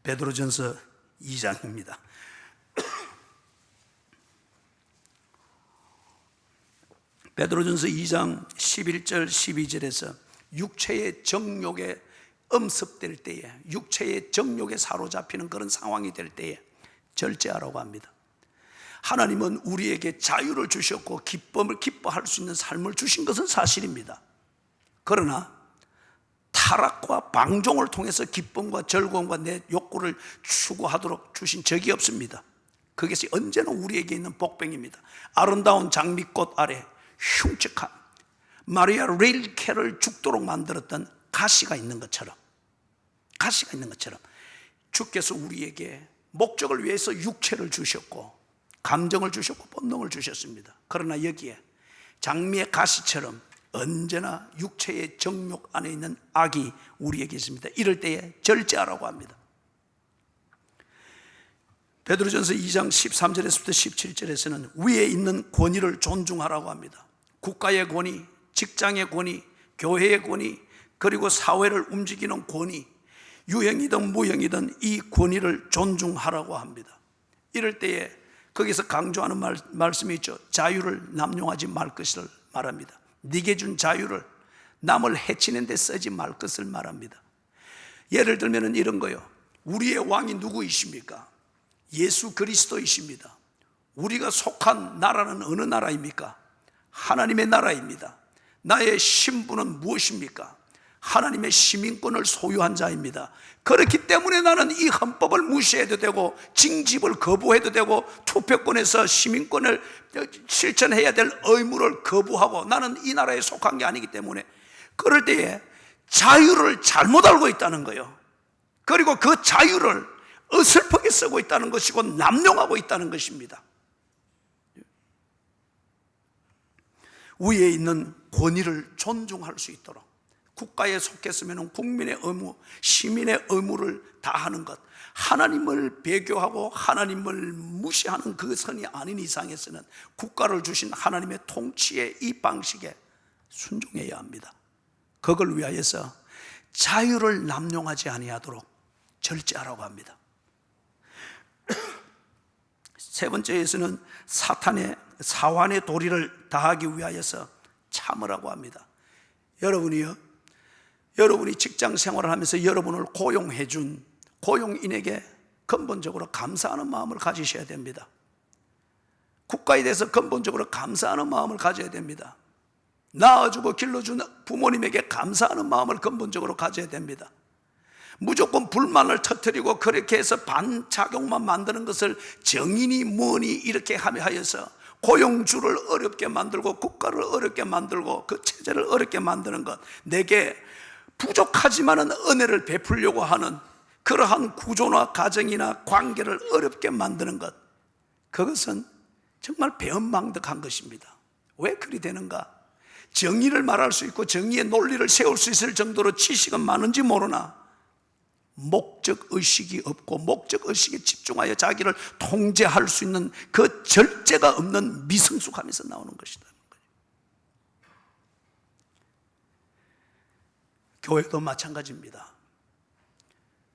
베드로전서 2장입니다. 베드로전서 2장 11절 12절에서 육체의 정욕에 엄습될 때에, 육체의 정욕에 사로잡히는 그런 상황이 될 때에 절제하라고 합니다. 하나님은 우리에게 자유를 주셨고 기뻐할 수 있는 삶을 주신 것은 사실입니다. 그러나 타락과 방종을 통해서 기쁨과 즐거움과 내 욕구를 추구하도록 주신 적이 없습니다. 그것이 언제나 우리에게 있는 복병입니다. 아름다운 장미꽃 아래 흉측한 마리아 릴케를 죽도록 만들었던 가시가 있는 것처럼, 주께서 우리에게 목적을 위해서 육체를 주셨고 감정을 주셨고 본능을 주셨습니다. 그러나 여기에 장미의 가시처럼 언제나 육체의 정욕 안에 있는 악이 우리에게 있습니다. 이럴 때에 절제하라고 합니다. 베드로전서 2장 13절에서부터 17절에서는 위에 있는 권위를 존중하라고 합니다. 국가의 권위, 직장의 권위, 교회의 권위, 그리고 사회를 움직이는 권위, 유형이든 무형이든 이 권위를 존중하라고 합니다. 이럴 때에 거기서 강조하는 말씀이 있죠. 자유를 남용하지 말 것을 말합니다. 네게 준 자유를 남을 해치는 데 쓰지 말 것을 말합니다. 예를 들면 이런 거요. 우리의 왕이 누구이십니까? 예수 그리스도이십니다. 우리가 속한 나라는 어느 나라입니까? 하나님의 나라입니다. 나의 신분은 무엇입니까? 하나님의 시민권을 소유한 자입니다. 그렇기 때문에 나는 이 헌법을 무시해도 되고 징집을 거부해도 되고 투표권에서 시민권을 실천해야 될 의무를 거부하고 나는 이 나라에 속한 게 아니기 때문에 그럴 때에 자유를 잘못 알고 있다는 거예요. 그리고 그 자유를 어설프게 쓰고 있다는 것이고 남용하고 있다는 것입니다. 위에 있는 권위를 존중할 수 있도록 국가에 속했으면 국민의 의무, 시민의 의무를 다하는 것, 하나님을 배교하고 하나님을 무시하는 그 선이 아닌 이상에서는 국가를 주신 하나님의 통치의 이 방식에 순종해야 합니다. 그걸 위하여서 자유를 남용하지 아니하도록 절제하라고 합니다. 세 번째에서는 사환의 도리를 다하기 위하여서 참으라고 합니다. 여러분이 직장 생활을 하면서 여러분을 고용해 준 고용인에게 근본적으로 감사하는 마음을 가지셔야 됩니다. 국가에 대해서 근본적으로 감사하는 마음을 가져야 됩니다. 낳아주고 길러준 부모님에게 감사하는 마음을 근본적으로 가져야 됩니다. 무조건 불만을 터뜨리고 그렇게 해서 반작용만 만드는 것을 정인이 뭐니 이렇게 하여서 고용주를 어렵게 만들고 국가를 어렵게 만들고 그 체제를 어렵게 만드는 것, 내게 부족하지만은 은혜를 베풀려고 하는 그러한 구조나 가정이나 관계를 어렵게 만드는 것, 그것은 정말 배은망덕한 것입니다. 왜 그리 되는가? 정의를 말할 수 있고 정의의 논리를 세울 수 있을 정도로 지식은 많은지 모르나 목적의식이 없고 목적의식에 집중하여 자기를 통제할 수 있는 그 절제가 없는 미성숙함에서 나오는 것이다. 교회도 마찬가지입니다.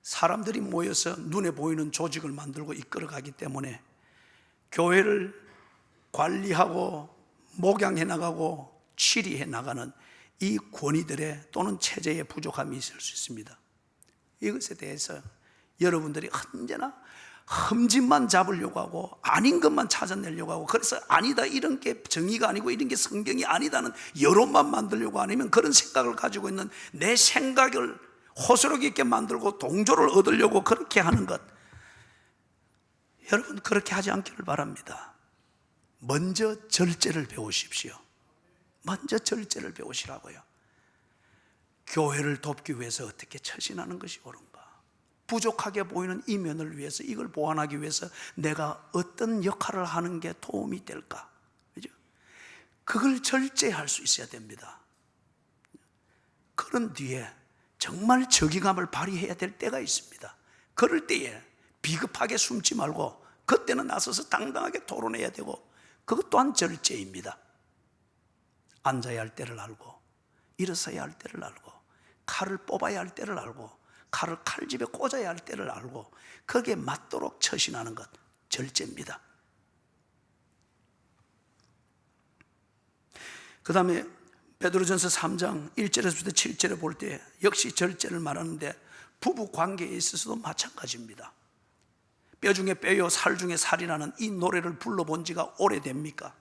사람들이 모여서 눈에 보이는 조직을 만들고 이끌어가기 때문에 교회를 관리하고 목양해 나가고 치리해 나가는 이 권위들의 또는 체제의 부족함이 있을 수 있습니다. 이것에 대해서 여러분들이 언제나 흠집만 잡으려고 하고 아닌 것만 찾아내려고 하고, 그래서 아니다, 이런 게 정의가 아니고 이런 게 성경이 아니다는 여론만 만들려고, 아니면 그런 생각을 가지고 있는 내 생각을 호소력 있게 만들고 동조를 얻으려고 그렇게 하는 것, 여러분 그렇게 하지 않기를 바랍니다. 먼저 절제를 배우십시오. 먼저 절제를 배우시라고요. 교회를 돕기 위해서 어떻게 처신하는 것이 옳은가? 부족하게 보이는 이 면을 위해서, 이걸 보완하기 위해서 내가 어떤 역할을 하는 게 도움이 될까? 그죠? 그걸 절제할 수 있어야 됩니다. 그런 뒤에 정말 정의감을 발휘해야 될 때가 있습니다. 그럴 때에 비겁하게 숨지 말고 그때는 나서서 당당하게 토론해야 되고, 그것 또한 절제입니다. 앉아야 할 때를 알고, 일어서야 할 때를 알고, 칼을 뽑아야 할 때를 알고, 칼을 칼집에 꽂아야 할 때를 알고, 거기에 맞도록 처신하는 것, 절제입니다. 그 다음에 베드로전서 3장 1절에서부터 7절에 볼 때 역시 절제를 말하는데, 부부 관계에 있어서도 마찬가지입니다. 뼈 중에 뼈요 살 중에 살이라는 이 노래를 불러본 지가 오래됩니까?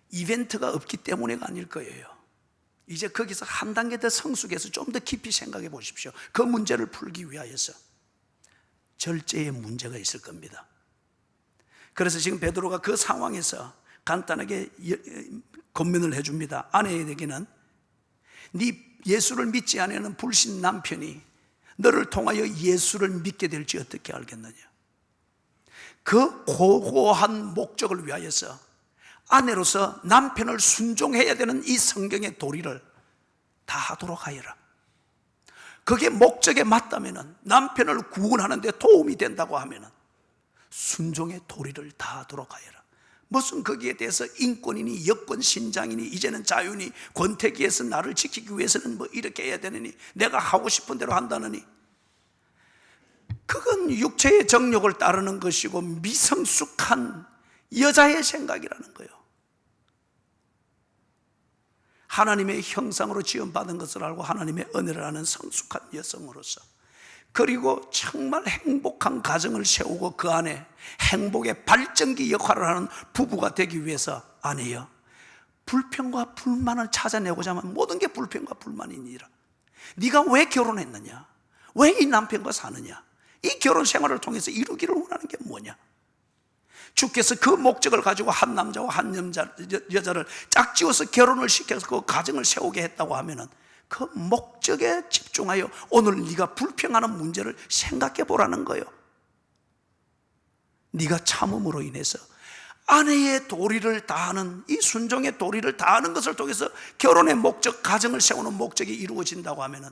이벤트가 없기 때문에가 아닐 거예요. 이제 거기서 한 단계 더 성숙해서 좀 더 깊이 생각해 보십시오. 그 문제를 풀기 위하여서 절제의 문제가 있을 겁니다. 그래서 지금 베드로가 그 상황에서 간단하게 권면을 해줍니다. 아내에게는 네 예수를 믿지 않는 불신 남편이 너를 통하여 예수를 믿게 될지 어떻게 알겠느냐. 그 고고한 목적을 위하여서 아내로서 남편을 순종해야 되는 이 성경의 도리를 다 하도록 하여라. 그게 목적에 맞다면, 남편을 구원하는 데 도움이 된다고 하면 순종의 도리를 다 하도록 하여라. 무슨 거기에 대해서 인권이니 여권 신장이니 이제는 자유니 권태기에서 나를 지키기 위해서는 뭐 이렇게 해야 되느니 내가 하고 싶은 대로 한다느니, 그건 육체의 정욕을 따르는 것이고 미성숙한 여자의 생각이라는 거예요. 하나님의 형상으로 지음받은 것을 알고 하나님의 은혜를 아는 성숙한 여성으로서, 그리고 정말 행복한 가정을 세우고 그 안에 행복의 발전기 역할을 하는 부부가 되기 위해서, 아내여, 불평과 불만을 찾아내고자 하면 모든 게 불평과 불만이니라. 네가 왜 결혼했느냐? 왜 이 남편과 사느냐? 이 결혼 생활을 통해서 이루기를 원하는 게 뭐냐? 주께서 그 목적을 가지고 한 남자와 한 여자를 짝지어서 결혼을 시켜서 그 가정을 세우게 했다고 하면은 그 목적에 집중하여 오늘 네가 불평하는 문제를 생각해 보라는 거예요. 네가 참음으로 인해서 아내의 도리를 다하는, 이 순종의 도리를 다하는 것을 통해서 결혼의 목적, 가정을 세우는 목적이 이루어진다고 하면은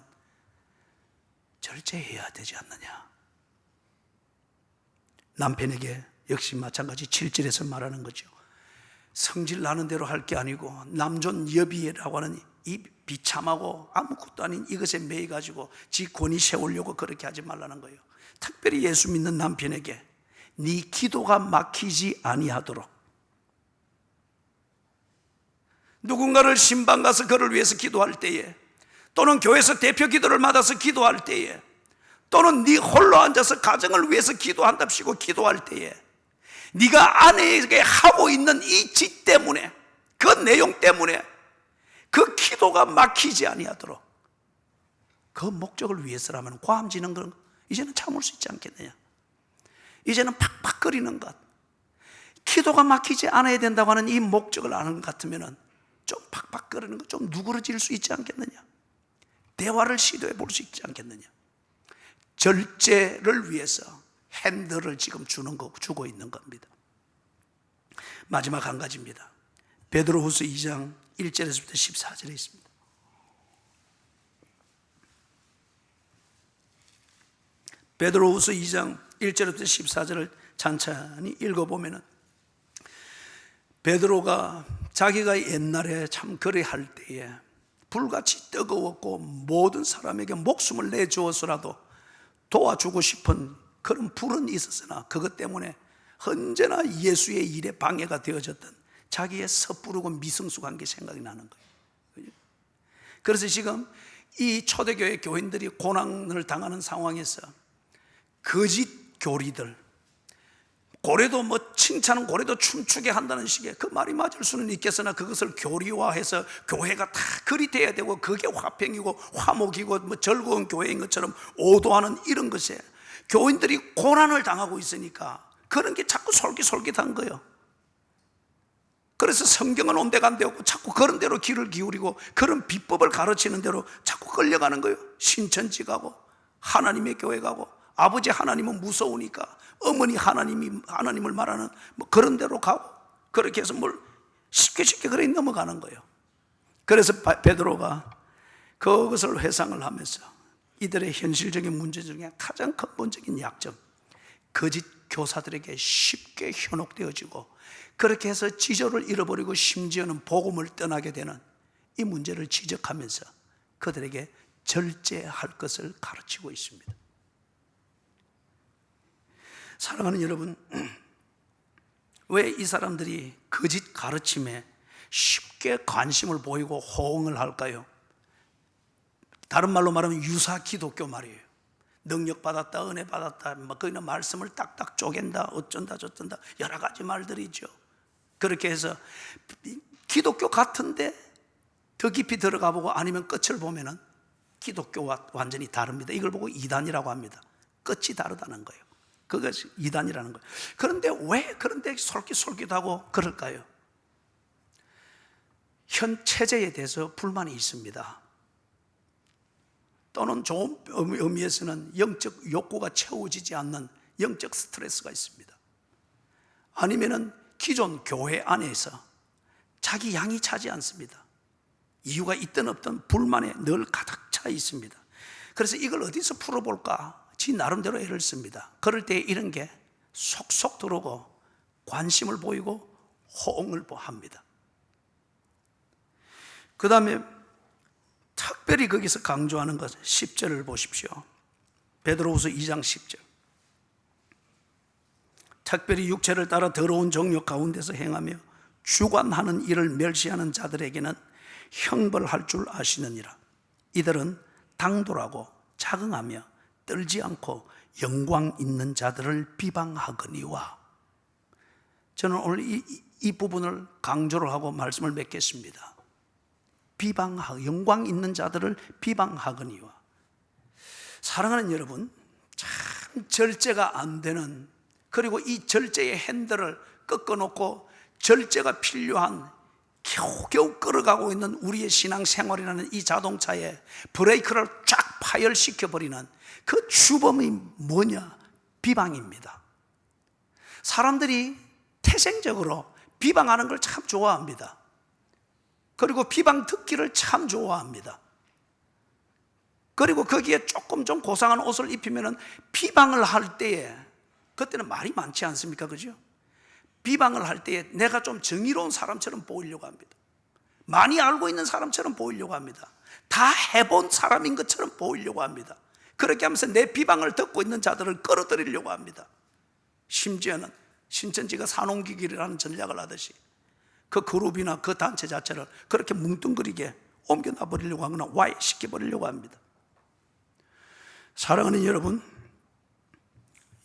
절제해야 되지 않느냐. 남편에게 역시 마찬가지 7절에서 말하는 거죠. 성질 나는 대로 할 게 아니고 남존 여비라고 하는 이 비참하고 아무것도 아닌 이것에 매여가지고 지 권위 세우려고 그렇게 하지 말라는 거예요. 특별히 예수 믿는 남편에게 네 기도가 막히지 아니하도록, 누군가를 신방 가서 그를 위해서 기도할 때에, 또는 교회에서 대표 기도를 받아서 기도할 때에, 또는 네 홀로 앉아서 가정을 위해서 기도한답시고 기도할 때에, 네가 아내에게 하고 있는 이 짓 때문에, 그 내용 때문에 그 기도가 막히지 아니하도록, 그 목적을 위해서라면 과함지는 건 이제는 참을 수 있지 않겠느냐. 이제는 팍팍거리는 것, 기도가 막히지 않아야 된다고 하는 이 목적을 아는 것 같으면 좀 팍팍거리는 것, 좀 누그러질 수 있지 않겠느냐. 대화를 시도해 볼 수 있지 않겠느냐. 절제를 위해서 핸들을 지금 주고 있는 겁니다. 마지막 한 가지입니다. 베드로후서 2장 1절에서부터 14절에 있습니다. 베드로후서 2장 1절부터 14절을 찬찬히 읽어보면, 베드로가 자기가 옛날에 참 거래할 때에 불같이 뜨거웠고 모든 사람에게 목숨을 내주어서라도 도와주고 싶은 그런 불은 있었으나 그것 때문에 언제나 예수의 일에 방해가 되어졌던 자기의 섣부르고 미성숙한 게 생각이 나는 거예요. 그래서 지금 이 초대교회 교인들이 고난을 당하는 상황에서 거짓 교리들, 고래도 뭐 칭찬은 고래도 춤추게 한다는 식의, 그 말이 맞을 수는 있겠으나 그것을 교리화해서 교회가 다 그리 돼야 되고 그게 화평이고 화목이고 뭐 즐거운 교회인 것처럼 오도하는 이런 것에 교인들이 고난을 당하고 있으니까 그런 게 자꾸 솔깃솔깃한 거예요. 그래서 성경은 온데간데 없고 자꾸 그런 대로 귀를 기울이고 그런 비법을 가르치는 대로 자꾸 끌려가는 거예요. 신천지 가고 하나님의 교회 가고, 아버지 하나님은 무서우니까 어머니 하나님을 말하는 뭐 그런 대로 가고, 그렇게 해서 뭘 쉽게 그래 넘어가는 거예요. 그래서 베드로가 그것을 회상을 하면서 이들의 현실적인 문제 중에 가장 근본적인 약점, 거짓 교사들에게 쉽게 현혹되어지고 그렇게 해서 지조를 잃어버리고 심지어는 복음을 떠나게 되는 이 문제를 지적하면서 그들에게 절제할 것을 가르치고 있습니다. 사랑하는 여러분, 왜 이 사람들이 거짓 가르침에 쉽게 관심을 보이고 호응을 할까요? 다른 말로 말하면 유사 기독교 말이에요. 능력 받았다, 은혜 받았다, 거기는 말씀을 딱딱 쪼갠다, 어쩐다 저쩐다 여러 가지 말들이죠. 그렇게 해서 기독교 같은데 더 깊이 들어가 보고 아니면 끝을 보면은 기독교와 완전히 다릅니다. 이걸 보고 이단이라고 합니다. 끝이 다르다는 거예요. 그것이 이단이라는 거예요. 그런데 왜 그런데 솔깃솔깃하고 그럴까요? 현 체제에 대해서 불만이 있습니다. 또는 좋은 의미에서는 영적 욕구가 채워지지 않는 영적 스트레스가 있습니다. 아니면은 기존 교회 안에서 자기 양이 차지 않습니다. 이유가 있든 없든 불만에 늘 가득 차 있습니다. 그래서 이걸 어디서 풀어볼까? 지 나름대로 애를 씁니다. 그럴 때 이런 게 속속 들어오고 관심을 보이고 호응을 합니다. 그 다음에 특별히 거기서 강조하는 것 10절을 보십시오. 베드로후서 2장 10절. 특별히 육체를 따라 더러운 정욕 가운데서 행하며 주관하는 일을 멸시하는 자들에게는 형벌할 줄 아시느니라. 이들은 당돌하고 자긍하며 떨지 않고 영광 있는 자들을 비방하거니와. 저는 오늘 이 부분을 강조를 하고 말씀을 맺겠습니다. 영광 있는 자들을 비방하거니와. 사랑하는 여러분, 참 절제가 안 되는, 그리고 이 절제의 핸들을 꺾어놓고 절제가 필요한 겨우겨우 끌어가고 있는 우리의 신앙생활이라는 이 자동차에 브레이크를 쫙 파열시켜버리는 그 주범이 뭐냐? 비방입니다. 사람들이 태생적으로 비방하는 걸 참 좋아합니다. 그리고 비방 듣기를 참 좋아합니다. 그리고 거기에 조금 좀 고상한 옷을 입히면 비방을 할 때에, 그때는 말이 많지 않습니까? 그죠? 비방을 할 때에 내가 좀 정의로운 사람처럼 보이려고 합니다. 많이 알고 있는 사람처럼 보이려고 합니다. 다 해본 사람인 것처럼 보이려고 합니다. 그렇게 하면서 내 비방을 듣고 있는 자들을 끌어들이려고 합니다. 심지어는 신천지가 산홍기길이라는 전략을 하듯이 그 그룹이나 그 단체 자체를 그렇게 뭉뚱그리게 옮겨놔버리려고 하거나 와해시켜버리려고 합니다. 사랑하는 여러분,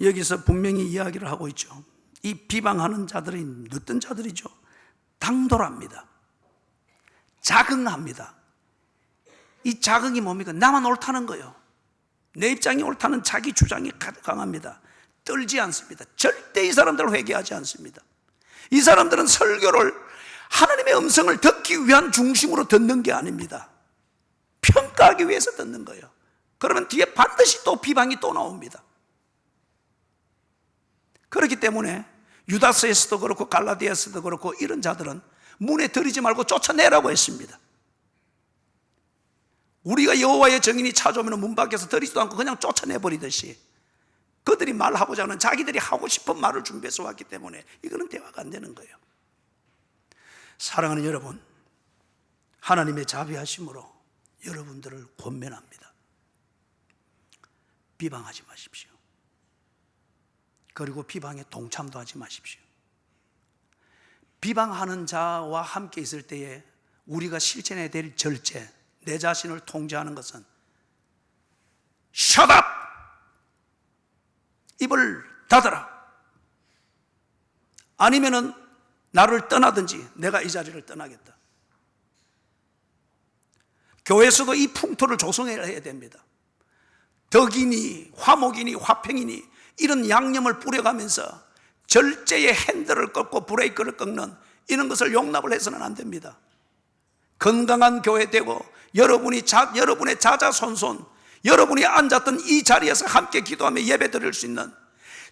여기서 분명히 이야기를 하고 있죠. 이 비방하는 자들이 어떤 자들이죠? 당돌합니다. 자긍합니다. 이 자긍이 뭡니까? 나만 옳다는 거예요. 내 입장이 옳다는 자기 주장이 강합니다. 떨지 않습니다. 절대 이 사람들을 회개하지 않습니다. 이 사람들은 설교를 하나님의 음성을 듣기 위한 중심으로 듣는 게 아닙니다. 평가하기 위해서 듣는 거예요. 그러면 뒤에 반드시 또 비방이 또 나옵니다. 그렇기 때문에 유다서에서도 그렇고 갈라디아서도 그렇고 이런 자들은 문에 들이지 말고 쫓아내라고 했습니다. 우리가 여호와의 증인이 찾아오면 문 밖에서 들이지도 않고 그냥 쫓아내버리듯이 그들이 말하고자 하는 자기들이 하고 싶은 말을 준비해서 왔기 때문에 이거는 대화가 안 되는 거예요. 사랑하는 여러분, 하나님의 자비하심으로 여러분들을 권면합니다. 비방하지 마십시오. 그리고 비방에 동참도 하지 마십시오. 비방하는 자와 함께 있을 때에 우리가 실천해야 될 절제, 내 자신을 통제하는 것은 Shut up! 입을 닫아라. 아니면은 나를 떠나든지 내가 이 자리를 떠나겠다. 교회에서도 이 풍토를 조성해야 됩니다. 덕이니 화목이니 화평이니 이런 양념을 뿌려가면서 절제의 핸들을 꺾고 브레이크를 꺾는 이런 것을 용납을 해서는 안 됩니다. 건강한 교회 되고 여러분의 자자손손, 여러분이 앉았던 이 자리에서 함께 기도하며 예배 드릴 수 있는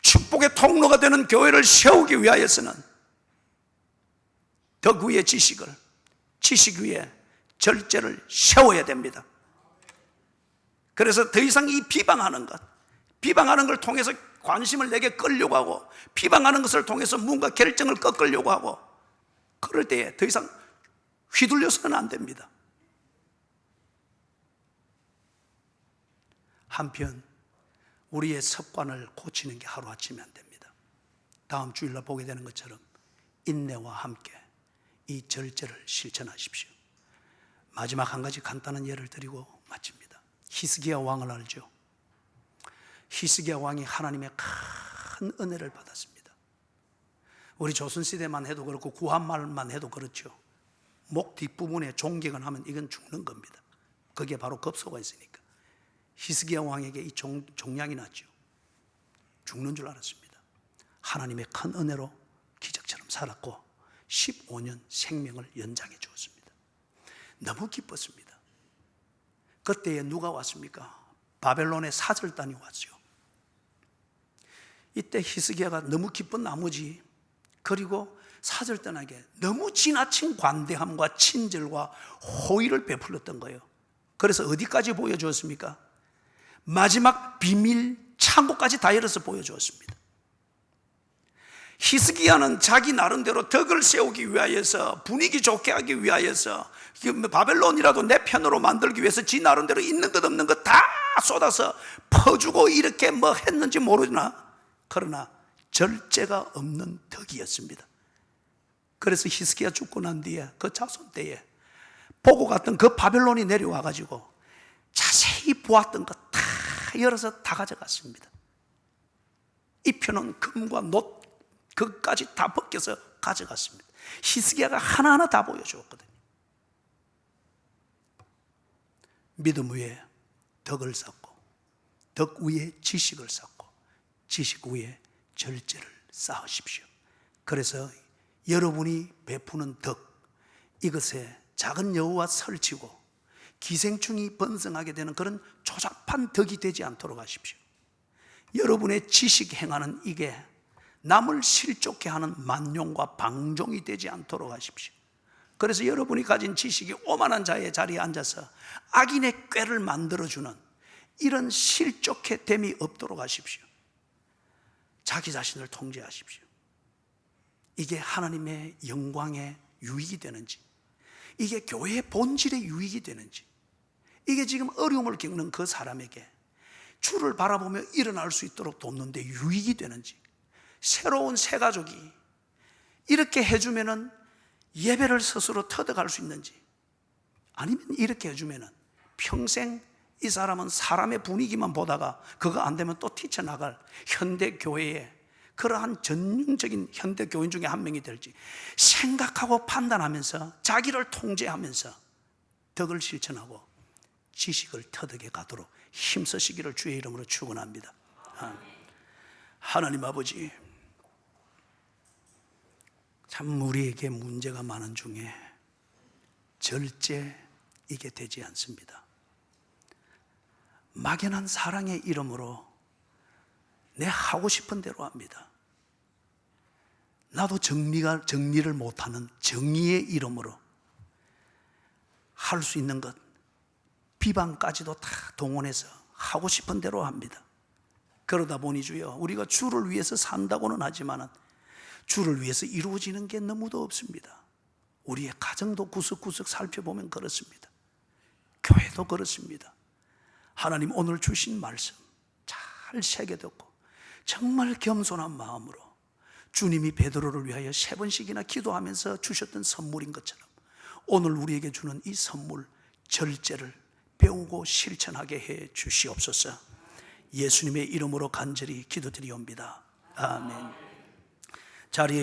축복의 통로가 되는 교회를 세우기 위하여서는 덕 위에 지식 위에 절제를 세워야 됩니다. 그래서 더 이상 이 비방하는 걸 통해서 관심을 내게 끌려고 하고 비방하는 것을 통해서 뭔가 결정을 꺾으려고 하고, 그럴 때에 더 이상 휘둘려서는 안 됩니다. 한편 우리의 습관을 고치는 게 하루아침에 안 됩니다. 다음 주일날 보게 되는 것처럼 인내와 함께 이 절제를 실천하십시오. 마지막 한 가지 간단한 예를 드리고 마칩니다. 히스기야 왕을 알죠? 히스기야 왕이 하나님의 큰 은혜를 받았습니다. 우리 조선시대만 해도 그렇고 구한말만 해도 그렇죠. 목 뒷부분에 종기가 나면 이건 죽는 겁니다. 거기에 바로 급소가 있으니까. 히스기야 왕에게 이 종양이 났죠. 죽는 줄 알았습니다. 하나님의 큰 은혜로 기적처럼 살았고 15년 생명을 연장해 주었습니다. 너무 기뻤습니다. 그때에 누가 왔습니까? 바벨론의 사절단이 왔죠. 이때 히스기야가 너무 기쁜 나머지, 그리고 사절단에게 너무 지나친 관대함과 친절과 호의를 베풀었던 거예요. 그래서 어디까지 보여주었습니까? 마지막 비밀 창고까지 다 열어서 보여주었습니다. 히스기야는 자기 나름대로 덕을 세우기 위하여서, 분위기 좋게 하기 위하여서, 바벨론이라도 내 편으로 만들기 위해서 지 나름대로 있는 것 없는 것 다 쏟아서 퍼주고 이렇게 뭐 했는지 모르나, 그러나 절제가 없는 덕이었습니다. 그래서 히스기야 죽고 난 뒤에 그 자손 때에 보고 갔던 그 바벨론이 내려와 가지고 자세히 보았던 것 다 열어서 다 가져갔습니다. 입혀놓은 금과 놋 그것까지 다 벗겨서 가져갔습니다. 히스기야가 하나하나 다 보여주었거든요. 믿음 위에 덕을 쌓고, 덕 위에 지식을 쌓고, 지식 위에 절제를 쌓으십시오. 그래서 여러분이 베푸는 덕, 이것에 작은 여우와 설치고 기생충이 번성하게 되는 그런 조잡한 덕이 되지 않도록 하십시오. 여러분의 지식 행하는 이게 남을 실족해 하는 만용과 방종이 되지 않도록 하십시오. 그래서 여러분이 가진 지식이 오만한 자의 자리에 앉아서 악인의 꾀를 만들어주는 이런 실족해 됨이 없도록 하십시오. 자기 자신을 통제하십시오. 이게 하나님의 영광에 유익이 되는지, 이게 교회의 본질에 유익이 되는지, 이게 지금 어려움을 겪는 그 사람에게 주를 바라보며 일어날 수 있도록 돕는데 유익이 되는지, 새로운 새 가족이 이렇게 해주면은 예배를 스스로 터득할 수 있는지, 아니면 이렇게 해주면은 평생 이 사람은 사람의 분위기만 보다가 그거 안 되면 또 뛰쳐나갈 현대 교회의 그러한 전형적인 현대 교인 중에 한 명이 될지 생각하고 판단하면서 자기를 통제하면서 덕을 실천하고 지식을 터득해 가도록 힘쓰시기를 주의 이름으로 축원합니다. 하나님 아버지, 참 우리에게 문제가 많은 중에 절제, 이게 되지 않습니다. 막연한 사랑의 이름으로 내 하고 싶은 대로 합니다. 나도 정리를 못하는 정의의 이름으로 할 수 있는 것, 비방까지도 다 동원해서 하고 싶은 대로 합니다. 그러다 보니 주여, 우리가 주를 위해서 산다고는 하지만 주를 위해서 이루어지는 게 너무도 없습니다. 우리의 가정도 구석구석 살펴보면 그렇습니다. 교회도 그렇습니다. 하나님, 오늘 주신 말씀 잘 새겨듣고 정말 겸손한 마음으로 주님이 베드로를 위하여 3번씩이나 기도하면서 주셨던 선물인 것처럼 오늘 우리에게 주는 이 선물, 절제를 배우고 실천하게 해 주시옵소서. 예수님의 이름으로 간절히 기도드리옵니다. 아멘. 자리에